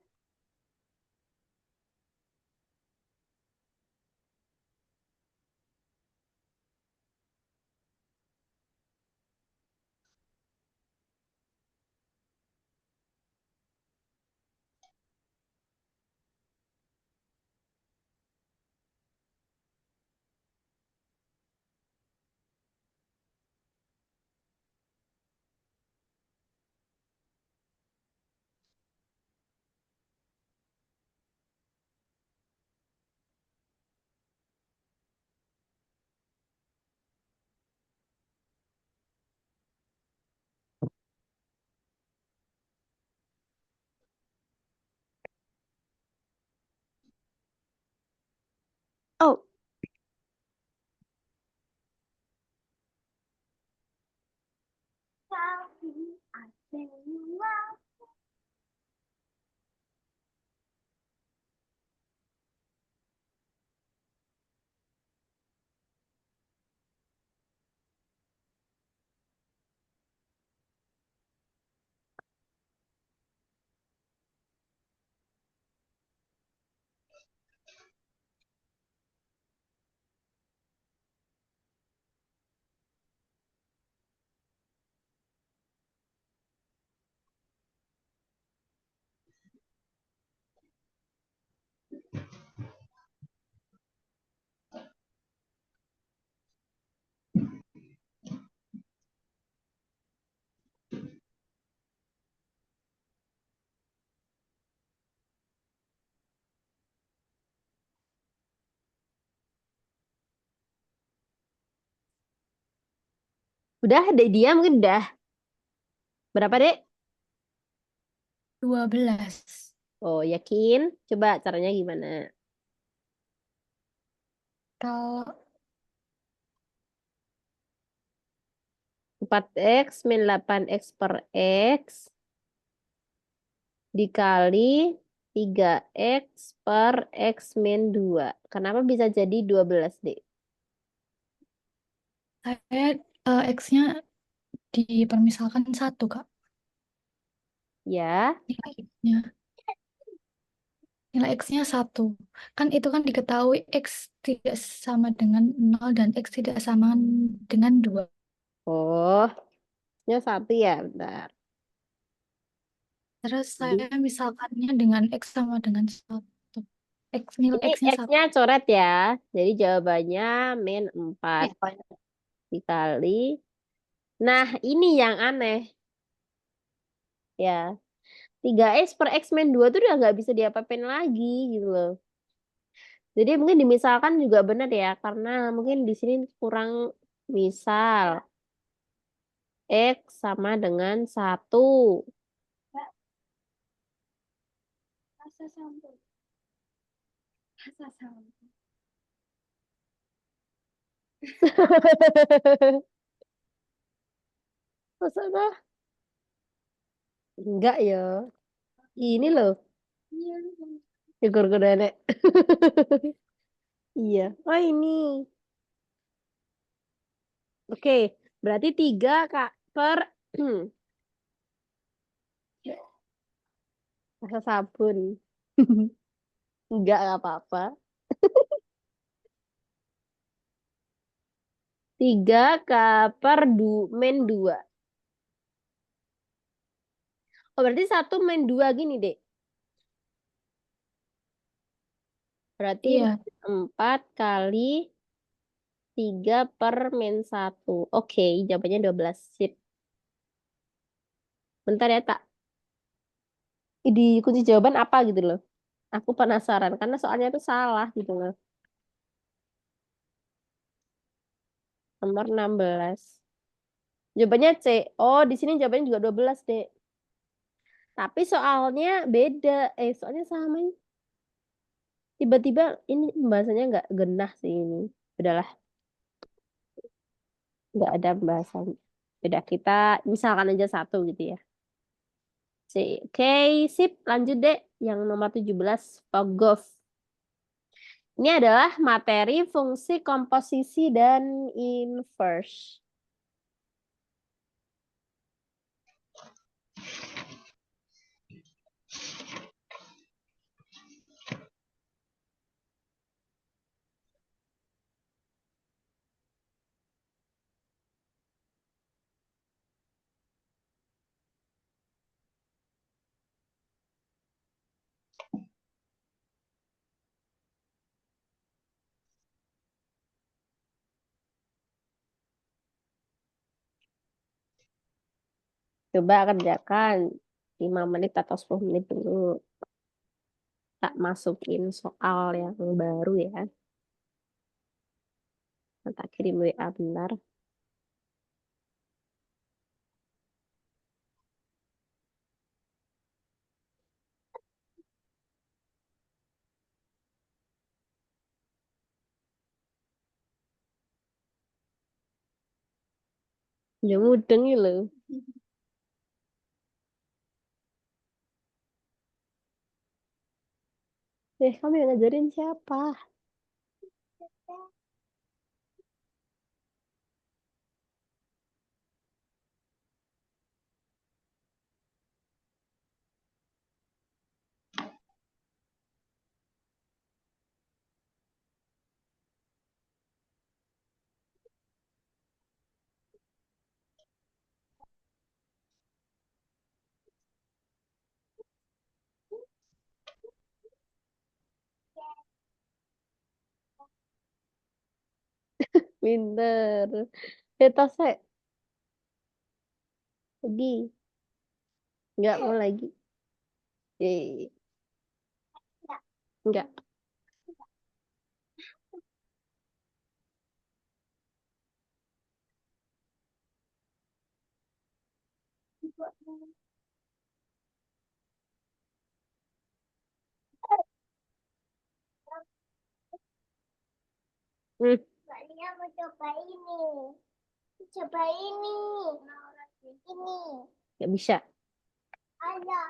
Oh, udah deh dia mungkin udah. Berapa, Dek? 12. Oh, yakin? Coba caranya gimana? Kalau 4x min 8x per x dikali 3x per x min 2. Kenapa bisa jadi 12, Dek? saya X-nya dipermisalkan 1, Kak. Ya, Nilai X-nya. Nilai X-nya 1. Kan itu kan diketahui X tidak sama dengan 0 dan X tidak sama dengan 2. oh, nya 1 ya, bentar. Terus Jadi, saya misalkannya dengan X sama dengan 1. Nilai ini X-nya 1. X-nya coret ya. Jadi jawabannya min 4 dikali. Nah, ini yang aneh. Ya, 3X per X min 2 tuh udah nggak bisa diapa-apain lagi gitu loh. Jadi mungkin dimisalkan juga benar ya. Karena mungkin di sini kurang misal. X sama dengan 1. Masa enggak ya. Ini loh. Syukur ke nenek. Iya. Oh ini. Oke. Berarti 3 Kak per rasa sabun. Enggak apa-apa. 3 K per min 2. Oh berarti 1 min 2 gini deh. Berarti Iya. 4 kali 3 per min 1. Oke, jawabannya 12. Sip. Bentar ya, tak. Di kunci jawaban apa gitu loh. Aku penasaran karena soalnya itu salah gitu loh. Nomor 16. Jawabannya C. Oh, di sini jawabannya juga 12, Dek. Tapi soalnya beda. Soalnya sama. Tiba-tiba ini pembahasannya nggak genah sih ini. Udahlah, nggak ada pembahasan. Beda kita misalkan aja satu gitu ya. C. Oke, sip. Lanjut deh. Yang nomor 17, Pogov. Ini adalah materi, fungsi, komposisi, dan inverse. Coba kerjakan 5 menit atau 10 menit dulu. Tak masukin soal yang baru ya. Tak kirim WA bentar. Ya mudeng ya loh. Kamu yang ngajarin siapa? Pinter. Tasnya pergi. Nggak mau lagi. Eh, nggak. Hmm, Soalnya mau coba ini. Coba ini. Ini. nggak bisa. Ada.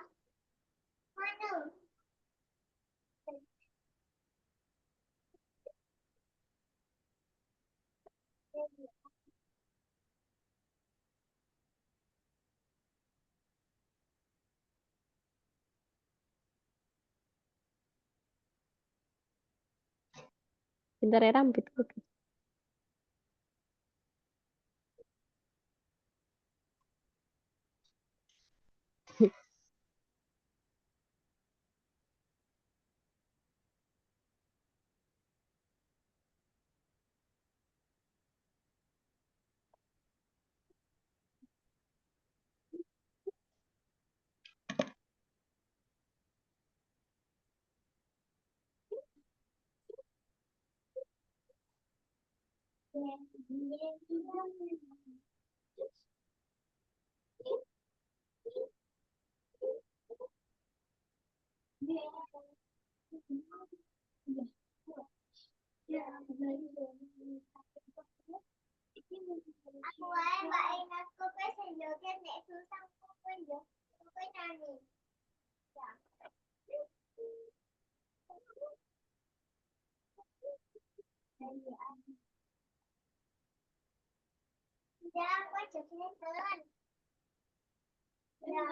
Mana? Pinter ya rambut. Oke. Aku aja Mbak Ina aku pe sendoknya nek susah aku pe yo. Aku pe nani. Ya. Ya, aku aja sinetron. Ya.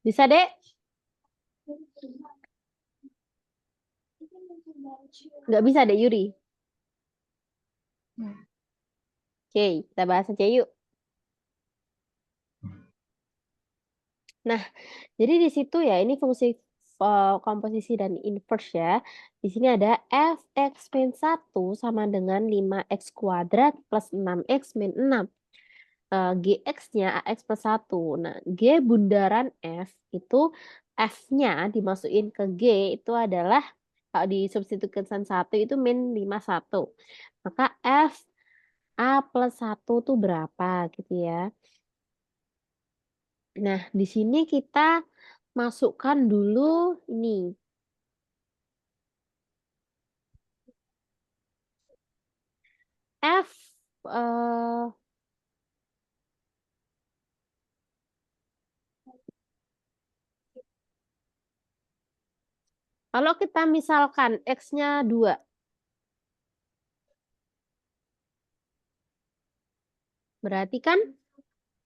Bisa, Dek? Nggak bisa, Dek Yuri. Hmm. Oke, kita bahas aja yuk. Nah, jadi di situ ya, ini fungsi komposisi dan inverse ya. Di sini ada fx min 1 sama dengan 5x kuadrat plus 6x min 6. Gx-nya ax plus 1. Nah, G bundaran F itu F-nya dimasukin ke G itu adalah kalau disubstitusikan 1 itu min 51. Maka F A plus 1 itu berapa gitu ya. Nah, di sini kita masukkan dulu ini. F kalau kita misalkan X-nya 2. Berarti kan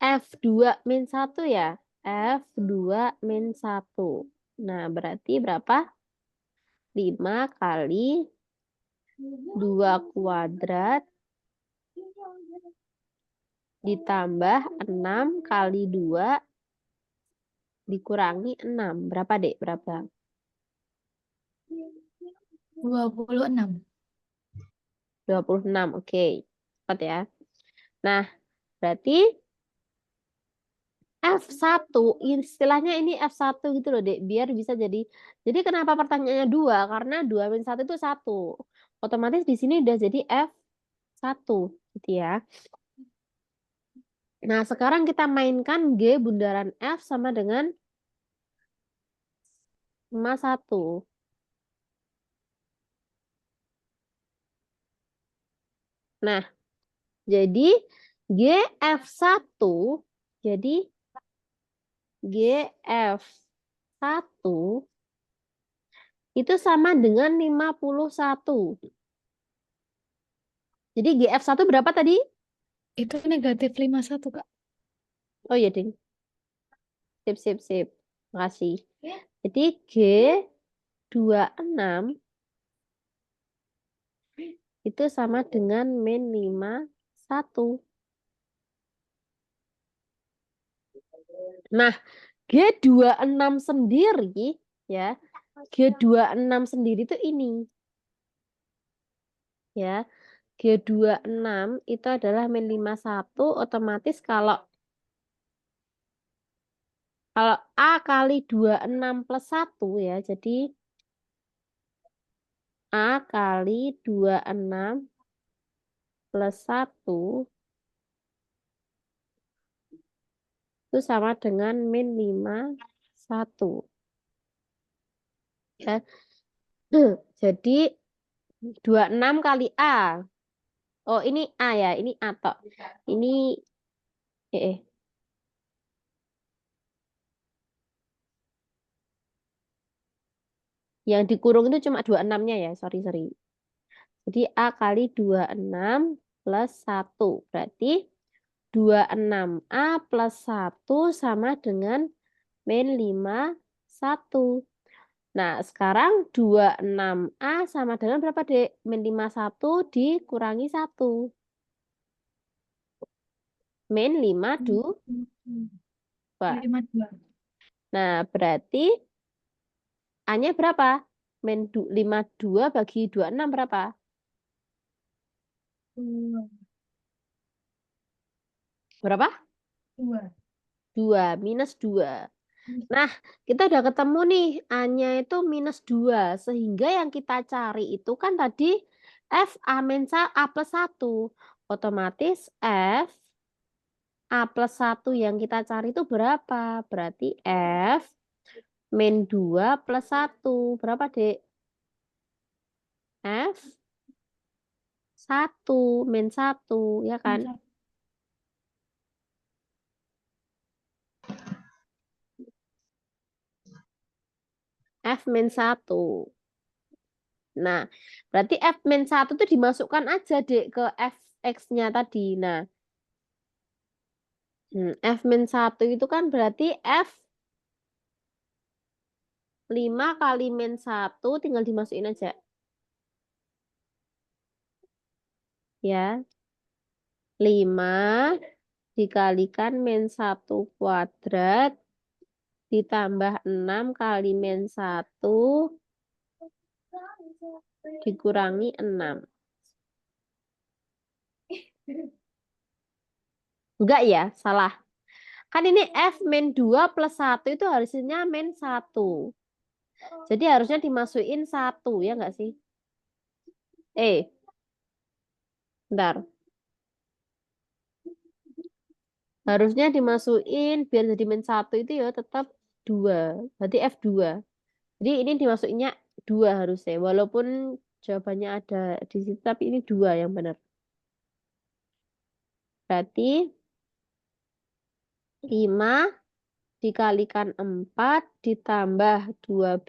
F2 min 1 ya. F2 min 1. Nah, berarti berapa? 5 kali 2 kuadrat ditambah 6 kali 2 dikurangi 6. Berapa, Dek? Berapa? 26. 26. Oke. Cepat ya. Nah, berarti F1, istilahnya ini F1 gitu loh, Dek. Biar bisa jadi kenapa pertanyaannya 2? Karena 2 min 1 itu 1. Otomatis di sini udah jadi F1 gitu ya. Nah, sekarang kita mainkan G bundaran F sama dengan 1. Nah, jadi GF1 jadi GF1 itu sama dengan 51. Jadi GF1 berapa tadi? Itu negatif 51, Kak. Oh iya, Ding. Sip. Makasih. Jadi G26 itu sama dengan min 51. Nah, G26 sendiri ya. G26 sendiri itu ini. Ya. G26 itu adalah min 51, otomatis kalau A kali 26 plus 1 ya, jadi A kali 26 plus 1 itu sama dengan min 51. Ya. Jadi 26 kali A. Oh, ini A ya, ini A tok. Ini eh. Yang dikurung itu cuma 26-nya ya, sorry. Jadi A kali 26 plus 1. Berarti 26A plus 1 sama dengan min 51. Nah, sekarang 26A sama dengan berapa, Dek? Min 51 dikurangi 1. Min 52. 52. Nah, berarti A-nya berapa? Min 52 bagi 26 berapa? 2. Berapa? 2. 2, minus 2. Nah, kita udah ketemu nih, A-nya itu minus 2. Sehingga yang kita cari itu kan tadi F A min A plus 1. Otomatis F A plus 1 yang kita cari itu berapa? Berarti F min 2 plus 1. Berapa, Dek? F 1 min 1, ya kan? F min 1. Nah, berarti F min 1 itu dimasukkan aja, Dek, ke F X-nya tadi. Nah, F min 1 itu kan berarti F 5 kali min 1 tinggal dimasukin aja. Ya, 5 dikalikan min 1 kuadrat ditambah 6 kali min 1 dikurangi 6. Enggak ya, salah. Kan ini F min 2 plus 1 itu harusnya min 1. Jadi harusnya dimasukin 1, ya enggak sih? Bentar. Harusnya dimasukin biar jadi min 1 itu ya tetap 2. Berarti F2. Jadi ini dimasukinnya 2 harusnya. Walaupun jawabannya ada di situ, tapi ini 2 yang benar. Berarti 5 dikalikan 4 ditambah 12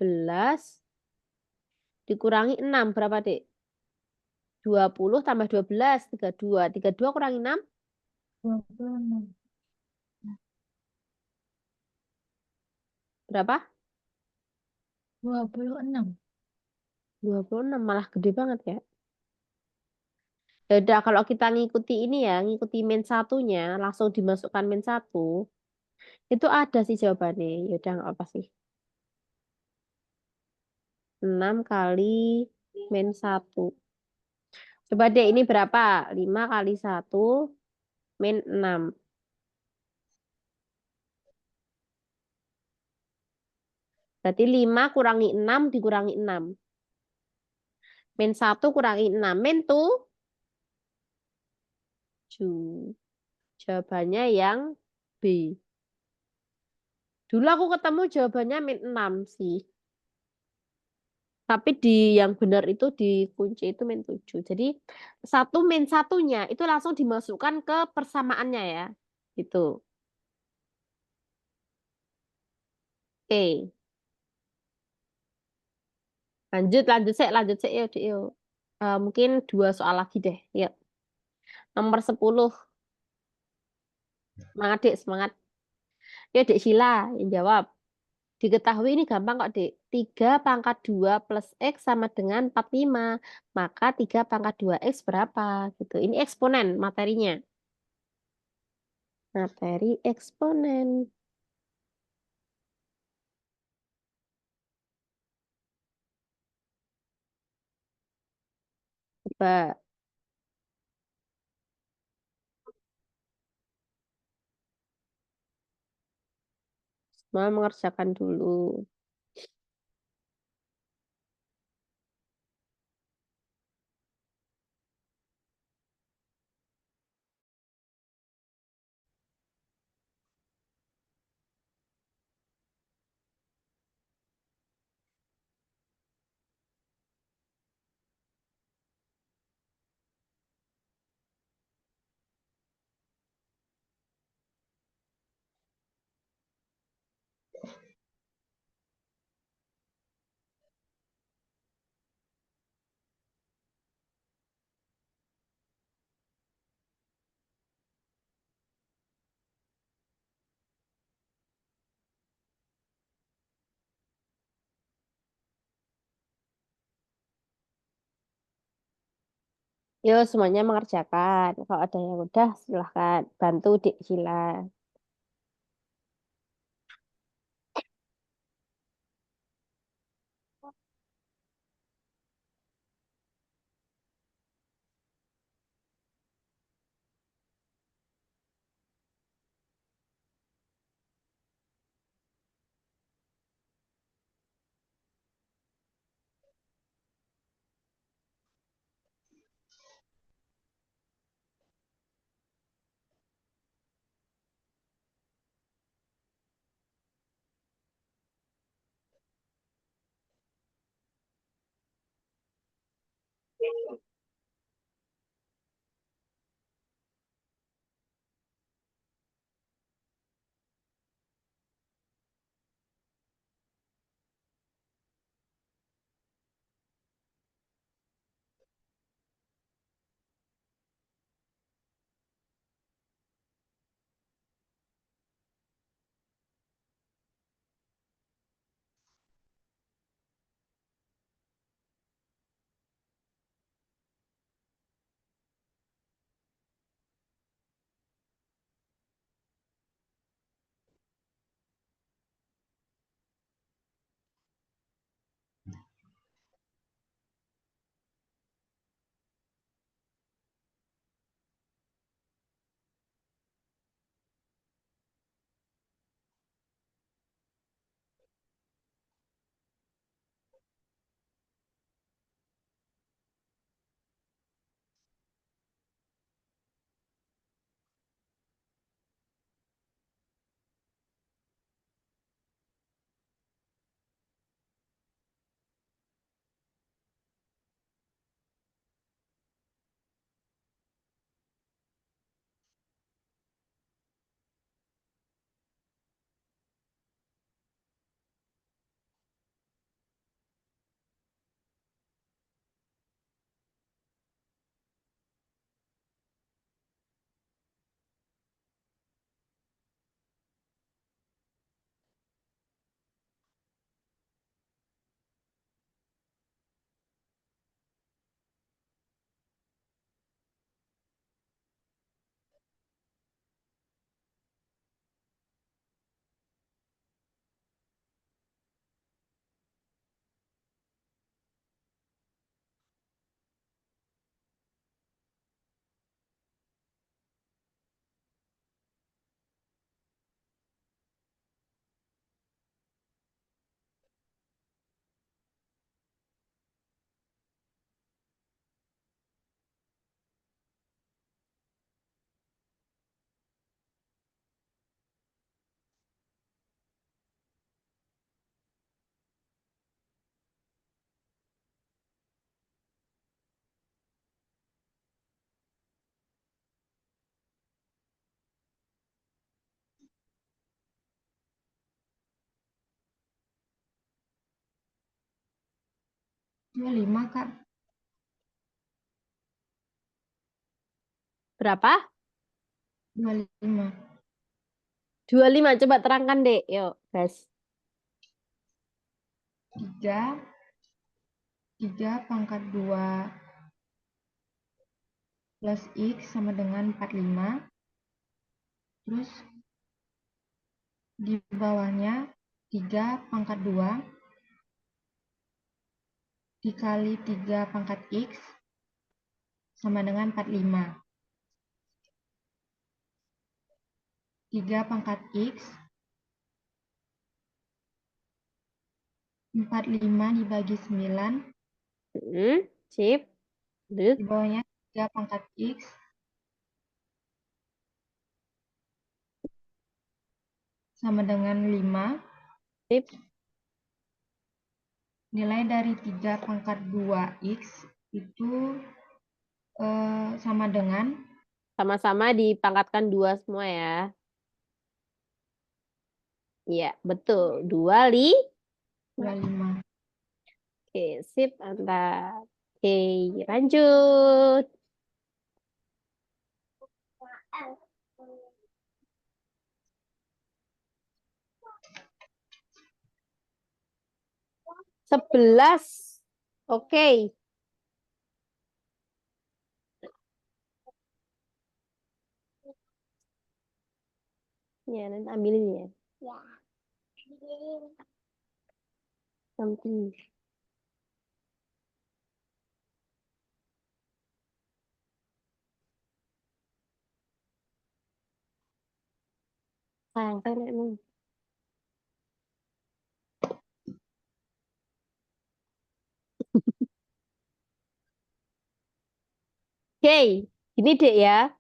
dikurangi 6. Berapa, Dek? 20 tambah 12, 32. 32 kurangi 6, 26. berapa? 26. 26, malah gede banget ya. Ya udah, kalau kita ngikuti ini ya, ngikuti min satunya, langsung dimasukkan min 1, itu ada sih jawabannya. Ya udah, nggak apa sih. 6 kali min 1. Coba deh, ini berapa? 5 kali 1 min 6. Berarti 5 kurangi 6 dikurangi 6. Min 1 kurangi 6. Min 7. Jawabannya yang B. Dulu aku ketemu jawabannya min 6 sih. Tapi di yang benar itu dikunci itu min 7. Jadi 1 min 1-nya itu langsung dimasukkan ke persamaannya ya. Gitu. Oke. Lanjut sih, yuk, yuk. Mungkin 2 soal lagi deh. Yuk. Nomor 10. Semangat, Dek, semangat. Yuk, Dek Sheila yang jawab. Diketahui ini gampang kok, Dek. 3 pangkat 2 plus X sama dengan 45. Maka 3 pangkat 2X berapa? Gitu. Ini eksponen materinya. Materi eksponen. Coba. Mama mengerjakan dulu. Yo, semuanya mengerjakan. Kalau ada yang udah, silahkan bantu Dik Cila. lima Kak. Berapa? 25. 25. Coba terangkan, Dek. Yuk, guys. 3 pangkat 2 plus X sama dengan 45. Terus di bawahnya 3 pangkat 2 dikali 3 pangkat X sama dengan 45. 3 pangkat X 45 dibagi 9. Sip. Lanjut. Di bawahnya 3 pangkat X. Sama dengan 5. Sip. Nilai dari 3 pangkat 2X itu sama dengan Sama-sama dipangkatkan 2 semua ya. Iya, betul. 25. Oke, sip, mantap. Oke, lanjut. Sebelas. Oke. Ya, nanti ambilin ya. Ya. Ambilin. Something. Sayang, sayang emang. Oke, ini dek ya.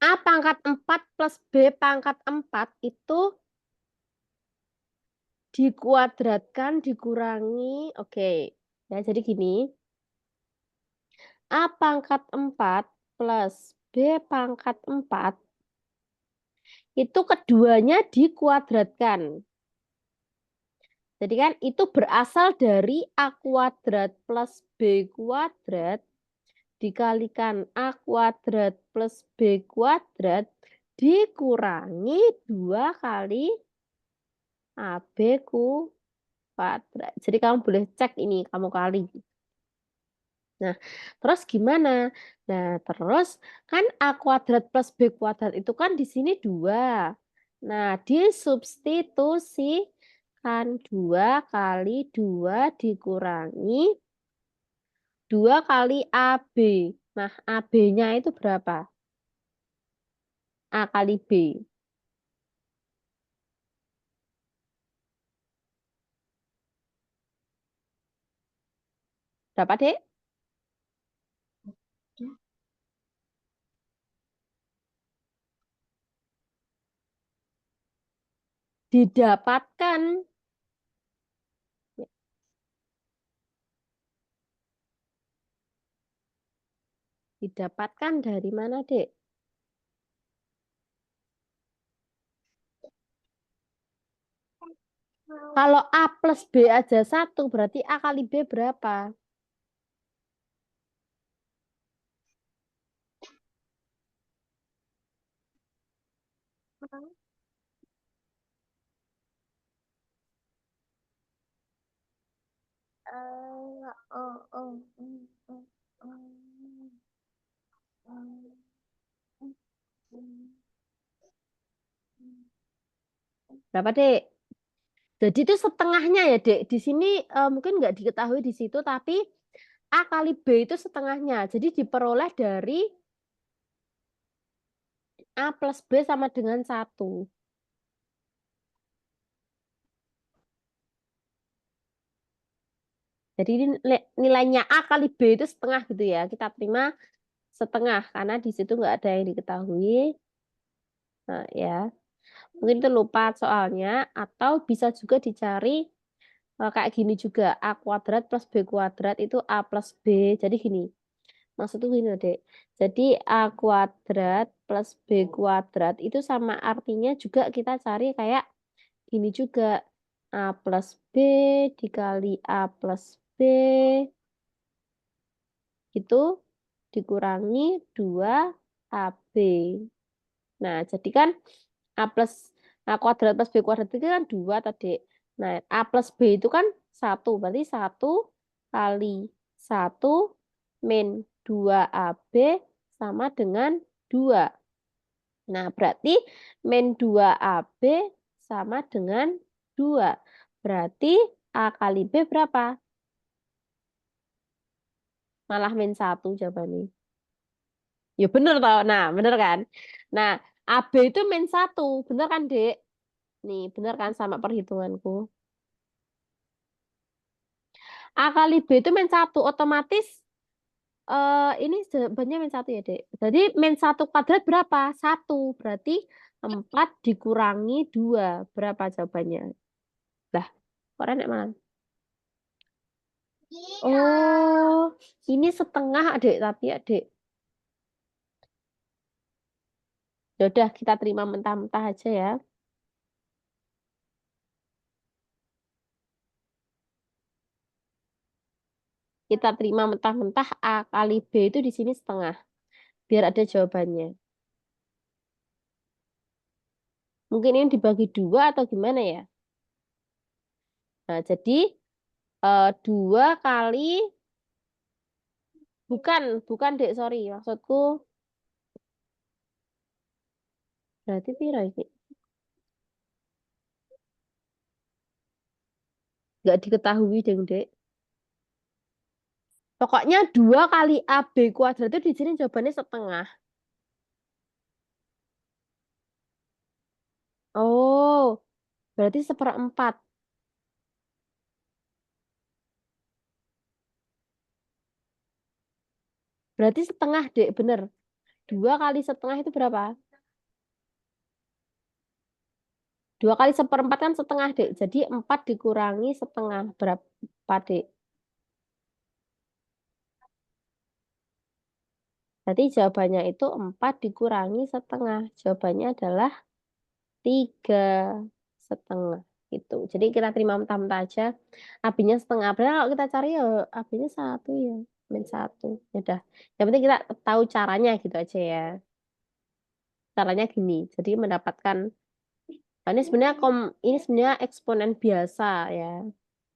A pangkat 4 plus B pangkat 4 itu dikuadratkan, dikurangi. Oke, ya jadi gini. A pangkat 4 plus B pangkat 4 itu keduanya dikuadratkan. Jadi kan itu berasal dari A kuadrat plus B kuadrat dikalikan A kuadrat plus B kuadrat dikurangi 2 kali AB kuadrat. Jadi kamu boleh cek ini, kamu kali. Nah, terus gimana? Nah, terus kan A kuadrat plus B kuadrat itu kan di sini 2. Nah, disubstitusikan 2 kali 2 dikurangi 2 kali AB. Nah, AB-nya itu berapa? A kali B. Berapa, Dek? Didapatkan. Didapatkan dari mana, Dek? Kalau A plus B aja 1, berarti A kali B berapa? Berapa, Dek? Jadi itu setengahnya ya, Dek. Di sini mungkin nggak diketahui di situ, tapi A kali B itu setengahnya. Jadi diperoleh dari A plus B sama dengan 1. Jadi ini nilainya A kali B itu setengah gitu ya. Kita terima setengah karena di situ nggak ada yang diketahui. Nah, ya. Mungkin itu lupa soalnya atau bisa juga dicari kayak gini juga A kuadrat plus B kuadrat itu A plus B. Jadi gini. Maksudnya gini, Dek. Jadi A kuadrat plus B kuadrat itu sama artinya juga kita cari kayak gini juga. A plus B dikali A plus B itu dikurangi 2AB. Nah, jadi kan A plus A kuadrat plus B kuadrat itu kan 2 tadi. Nah, A plus B itu kan 1. Berarti 1 kali 1 min 2AB sama dengan 2. Nah, berarti min 2AB sama dengan 2. Berarti A kali B berapa? Malah min 1 jawabannya. Ya bener tau. Nah, bener kan? Nah, AB itu min 1. Bener kan, Dek? Nih, bener kan sama perhitunganku? A kali B itu min 1. Otomatis ini jawabannya min 1 ya, Dek. Jadi min 1 kuadrat berapa? 1. Berarti 4 dikurangi 2. Berapa jawabannya? Lah, kok Renek malah? Gitu. Oh, ini setengah, Adik. Tapi, Adik. Ya udah, kita terima mentah-mentah aja ya. Kita terima mentah-mentah A kali B itu di sini setengah. Biar ada jawabannya. Mungkin ini dibagi 2 atau gimana ya? Nah, jadi 2 kali... Bukan, Dek, sorry. Maksudku berarti piro ini? Nggak diketahui, deng, Dek. Pokoknya 2 kali AB kuadrat itu di sini jawabannya setengah. Oh, berarti 1/4. Berarti setengah, Dek, bener. 2 kali setengah itu berapa? 2 kali 1/4 kan setengah, Dek. Jadi 4 dikurangi setengah. Berapa, Dek? Berarti jawabannya itu 4 dikurangi setengah. Jawabannya adalah 3,5. Gitu. Jadi kita terima mentah-mentah aja. AB-nya setengah. Berarti kalau kita cari ya AB-nya 1 ya. Min 1. Ya udah. Yang penting kita tahu caranya gitu aja ya. Caranya gini. Jadi mendapatkan ini sebenarnya eksponen biasa ya.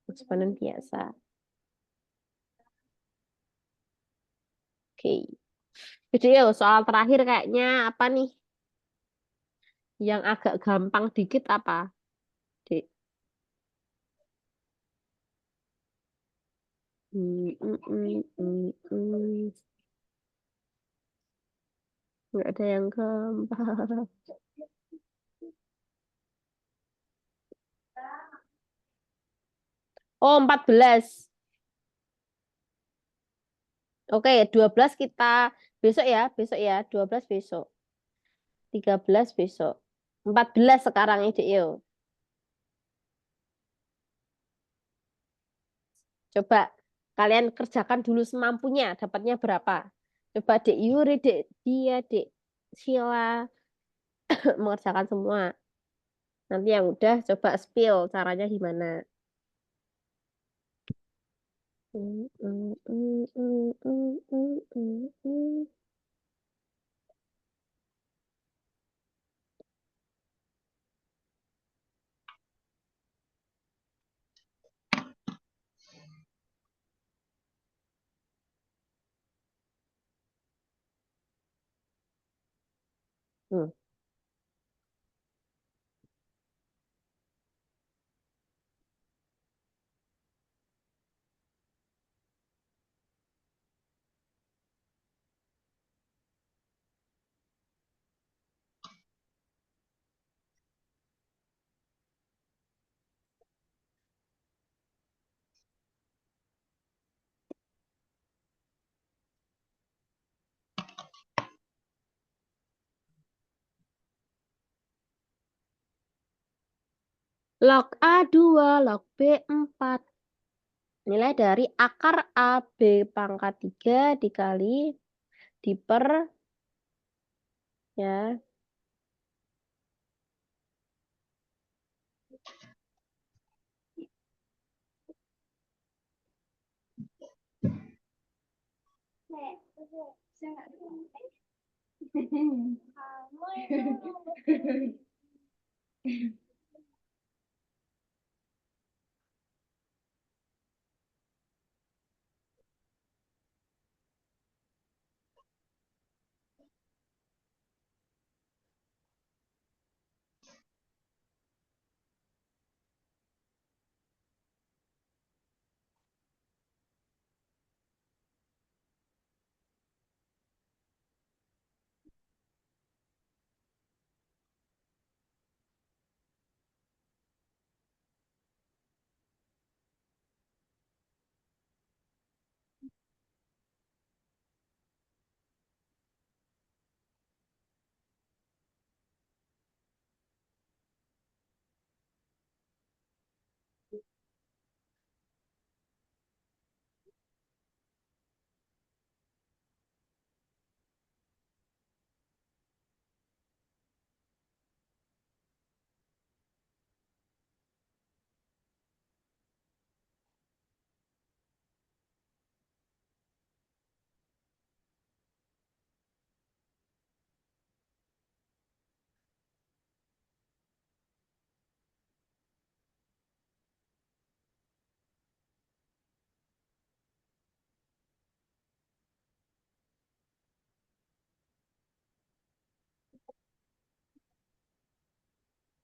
Eksponen biasa. Oke. Jadi ya soal terakhir kayaknya apa nih? Yang agak gampang dikit apa, Dek? Hmm, hmm, hmm, hmm, hmm. Nggak ada yang gampang. Oh, 14. Oke, 12 kita besok ya, 12 besok. 13 besok. 14 sekarang ide yo. Coba kalian kerjakan dulu semampunya, dapatnya berapa? Coba Dek Yuri, Dek Dia, Dek Sheila mengerjakan semua. Nanti yang udah coba spill caranya gimana. Hmm. Log A2, log B4. Nilai dari akar AB pangkat 3 dikali diper ya.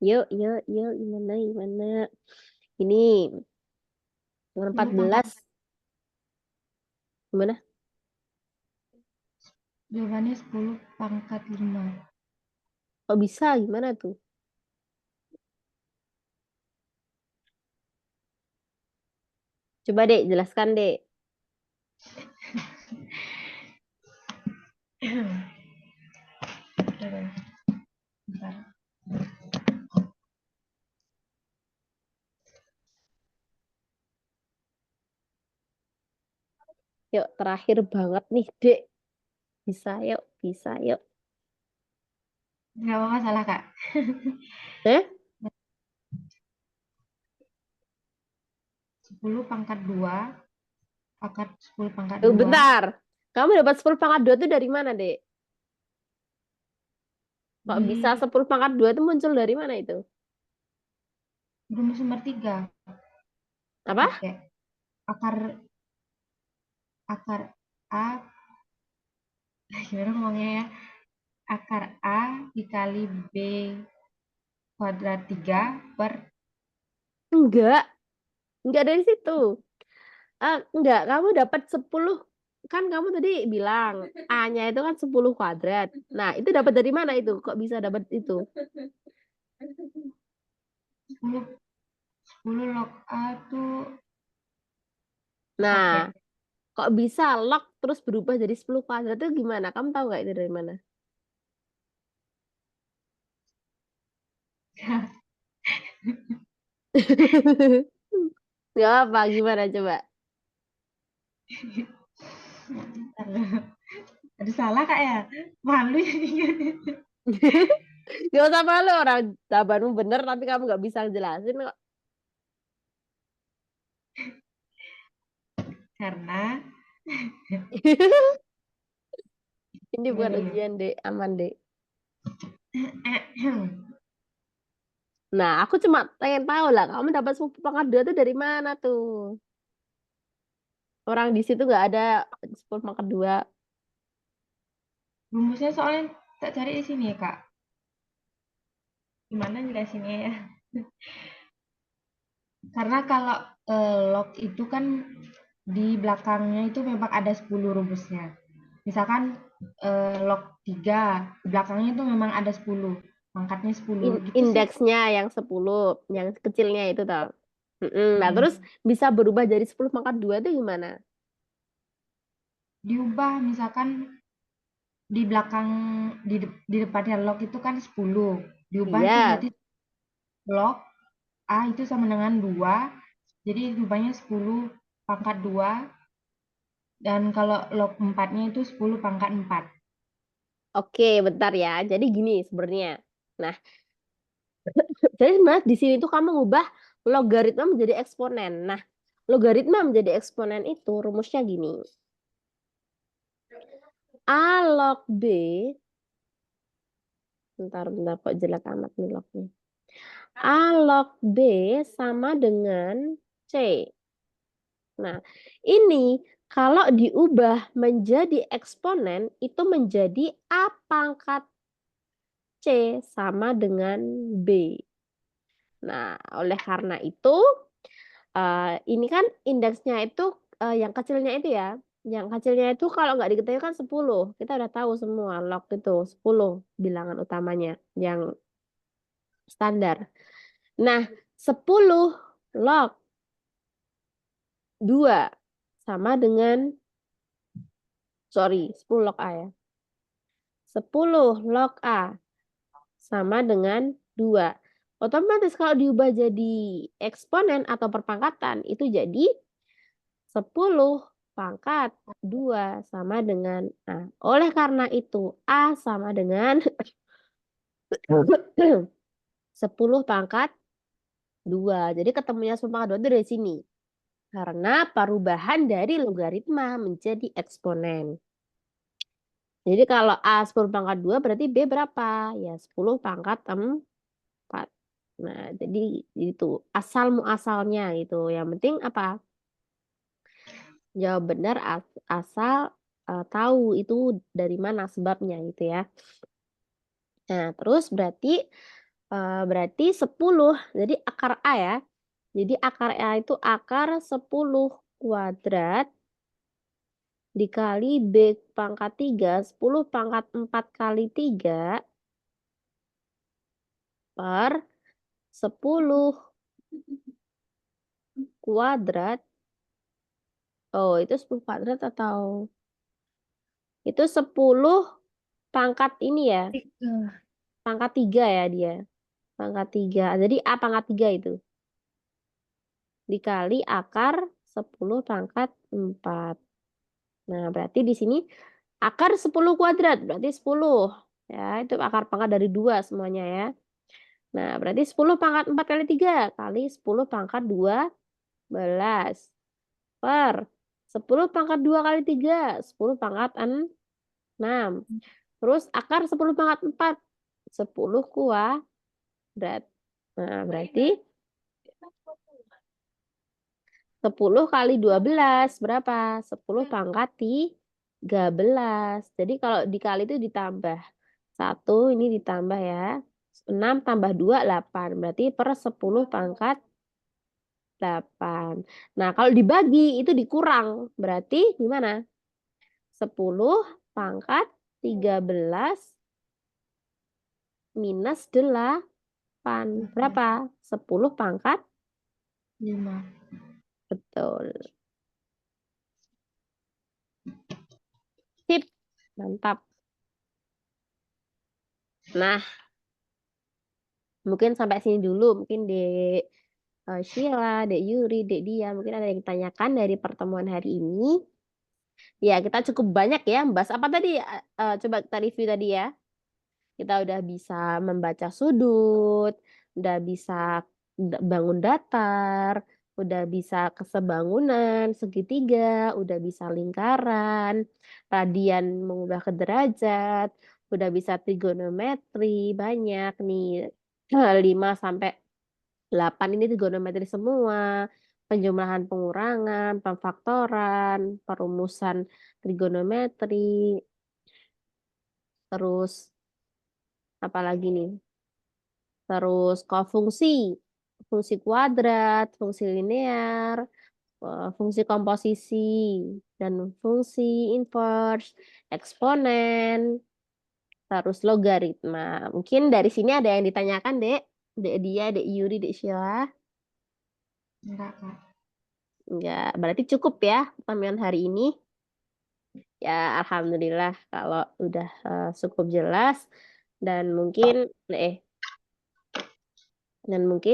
Yuk, gimana? Ini nomor 10 pangkat 14. Gimana? jawabannya 10 pangkat 5. Kok bisa? Gimana tuh? Coba Dek, jelaskan Dek. Bentar. Yuk, terakhir banget nih Dek. Bisa yuk. Nggak apa-apa, salah Kak. Eh? 10 pangkat 2 pangkat 10 pangkat Tuh, 2 bentar. Kamu dapat 10 pangkat 2 itu dari mana, Dek? Kok bisa di 10 pangkat 2 itu muncul dari mana itu? rumus nomor 3 Apa? pakai akar A gimana ngomongnya ya, akar A dikali B kuadrat 3 per Enggak dari situ. Enggak, kamu dapat 10. Kan kamu tadi bilang A-nya itu kan 10 kuadrat. Nah, itu dapat dari mana itu? Kok bisa dapat itu? 10 log A tuh Nah, pakai kok bisa log terus berubah jadi 10 kuadrat itu gimana? Kamu tahu nggak itu dari mana? Nggak apa, gimana coba? ada salah Kak ya, malu Gak usah malu, orang jawabanmu bener tapi kamu nggak bisa jelasin kok. karena Ini bukan dulu. ujian, Dek. Aman, Dek. Nah, aku cuma pengen tahu lah, kamu dapat 10 pangkat 2 itu dari mana tuh? Orang di situ nggak ada 10 pangkat 2. Rumusnya soalnya tak cari di sini ya Kak, gimana jelasinnya ya. Karena kalau log itu kan di belakangnya itu memang ada 10 rumusnya. Misalkan log 3, di belakangnya itu memang ada 10, pangkatnya 10 gitu sih. Indeksnya yang 10, yang kecilnya itu tau. Nah, terus Mm. bisa berubah jadi 10 pangkat 2 itu gimana? Diubah misalkan di belakang di depannya log itu kan 10. Diubah itu Iya. berarti log A itu sama dengan 2. Jadi diubahnya 10 pangkat 2. Dan kalau log 4-nya itu 10 pangkat 4. Oke, bentar ya. Jadi gini sebenarnya. Nah, jadi sebenarnya di sini tuh kamu ngubah logaritma menjadi eksponen. Nah, logaritma menjadi eksponen itu rumusnya gini. A log B, bentar kok jelek amat nih lognya. A log B sama dengan C. Nah, ini kalau diubah menjadi eksponen itu menjadi A pangkat C sama dengan B. Nah, oleh karena itu ini kan indeksnya itu yang kecilnya itu ya. Yang kecilnya itu kalau nggak diketahui kan 10. Kita udah tahu semua log itu 10 bilangan utamanya yang standar. Nah, 10 log 2 sama dengan 10 log A ya. 10 log A sama dengan 2. Otomatis kalau diubah jadi eksponen atau perpangkatan itu jadi 10 pangkat 2 sama dengan A. Oleh karena itu A sama dengan 10 pangkat 2. Jadi ketemunya 10 pangkat 2 itu dari sini. Karena perubahan dari logaritma menjadi eksponen. Jadi kalau A 10 pangkat 2 berarti B berapa? Ya 10 pangkat 4. Nah, jadi itu asal muasalnya gitu. Yang penting apa? Jawab benar asal tahu itu dari mana sebabnya gitu ya. Nah, terus berarti berarti 10. Jadi akar A ya. Jadi akar A itu akar 10 kuadrat dikali B pangkat 3, 10 pangkat 4 kali 3 per 10 kuadrat. Oh, itu 10 kuadrat atau itu 10 pangkat ini ya. 3. Pangkat 3 ya dia. Pangkat 3. Jadi A pangkat 3 itu. Dikali akar 10 pangkat 4. Nah, berarti di sini akar 10 kuadrat. Berarti 10. Ya, itu akar pangkat dari 2 semuanya ya. Nah, berarti 10 pangkat 4 kali 3 kali 10 pangkat 12 per 10 pangkat 2 kali 3, 10 pangkat 6. Terus akar 10 pangkat 4, 10 kuadrat. Nah, berarti 10 kali 12 berapa? 10 pangkat 13. Jadi kalau dikali itu ditambah. 1 ini ditambah ya. 6 tambah 2, 8. Berarti per 10 pangkat 8. Nah, kalau dibagi itu dikurang. Berarti gimana? 10 pangkat 13 minus 8. Berapa? 10 pangkat 5. betul. Sip. Mantap. Nah, mungkin sampai sini dulu. Mungkin Dek Sheila, Dek Yuri, Dek Dia. Mungkin ada yang ditanyakan dari pertemuan hari ini. Ya, kita cukup banyak ya membahas apa tadi? Coba kita review tadi ya. Kita udah bisa membaca sudut, udah bisa bangun datar, udah bisa kesebangunan, segitiga, udah bisa lingkaran, radian mengubah ke derajat, udah bisa trigonometri, banyak nih. 5 sampai 8 ini trigonometri semua. Penjumlahan pengurangan, pemfaktoran, perumusan trigonometri, terus apa lagi nih? Terus kofungsi, fungsi kuadrat, fungsi linear, fungsi komposisi, dan fungsi inverse, eksponen, terus logaritma. Mungkin dari sini ada yang ditanyakan, Dek. Dek Dia, Dek Yuri, Dek Sheila. Enggak, Kak. Enggak, berarti cukup ya pertemuan hari ini. Ya, alhamdulillah kalau udah cukup jelas dan mungkin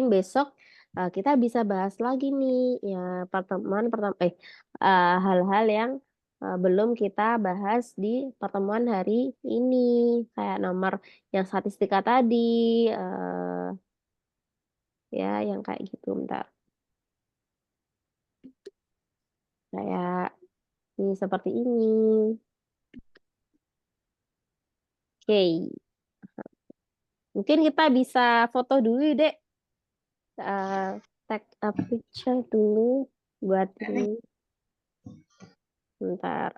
besok kita bisa bahas lagi nih ya pertemuan pertama hal-hal yang belum kita bahas di pertemuan hari ini kayak nomor yang statistika tadi ya yang kayak gitu bentar kayak ini seperti ini. Oke, mungkin kita bisa foto dulu deh. Take a picture dulu buat ini. Bentar.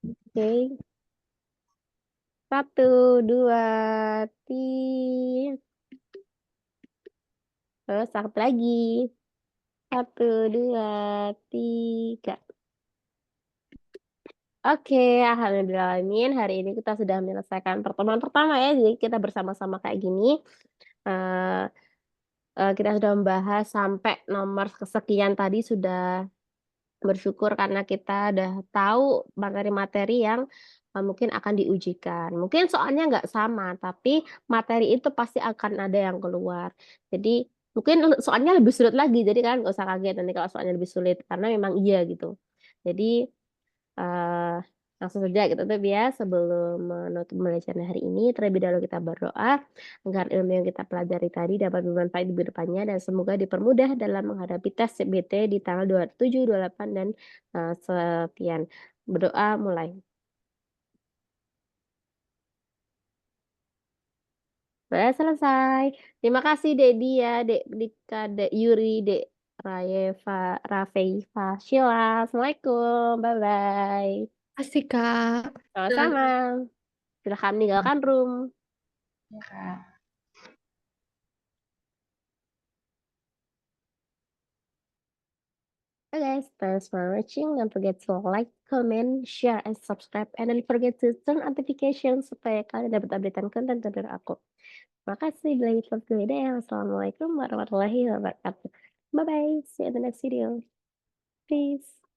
Oke. 1, 2, 3. Terus satu lagi. 1, 2, 3. Oke, alhamdulillahirrahmanirrahim. Hari ini kita sudah menyelesaikan pertemuan pertama ya. Jadi kita bersama-sama kayak gini. Eh, kita sudah membahas sampai nomor kesekian tadi sudah bersyukur karena kita udah tahu materi-materi yang mungkin akan diujikan. Mungkin soalnya nggak sama, tapi materi itu pasti akan ada yang keluar. Jadi mungkin soalnya lebih sulit lagi, jadi kan nggak usah kaget nanti kalau soalnya lebih sulit, karena memang iya gitu. Jadi eh, langsung saja gitu tuh ya sebelum menutup pembelajaran hari ini terlebih dahulu kita berdoa agar ilmu yang kita pelajari tadi dapat bermanfaat di depannya dan semoga dipermudah dalam menghadapi tes CBT di tanggal 27, 28 dan sekian. Berdoa mulai. Sudah selesai. Terima kasih Dek Dia, Dek Dika, Dek Yuri, Dek Rafeifa, Sheila. Assalamualaikum. Bye-bye. Asik, Kak. Sama-sama. Silahkan meninggalkan room. Ya, Kak. Okay guys, thanks for watching. Don't forget to like, comment, share, and subscribe. And don't forget to turn notification supaya kalian dapat updatean konten terbaru aku. Makasih, bye. Have a good day. Wassalamualaikum warahmatullahi wabarakatuh. Bye-bye. See you in the next video. Peace.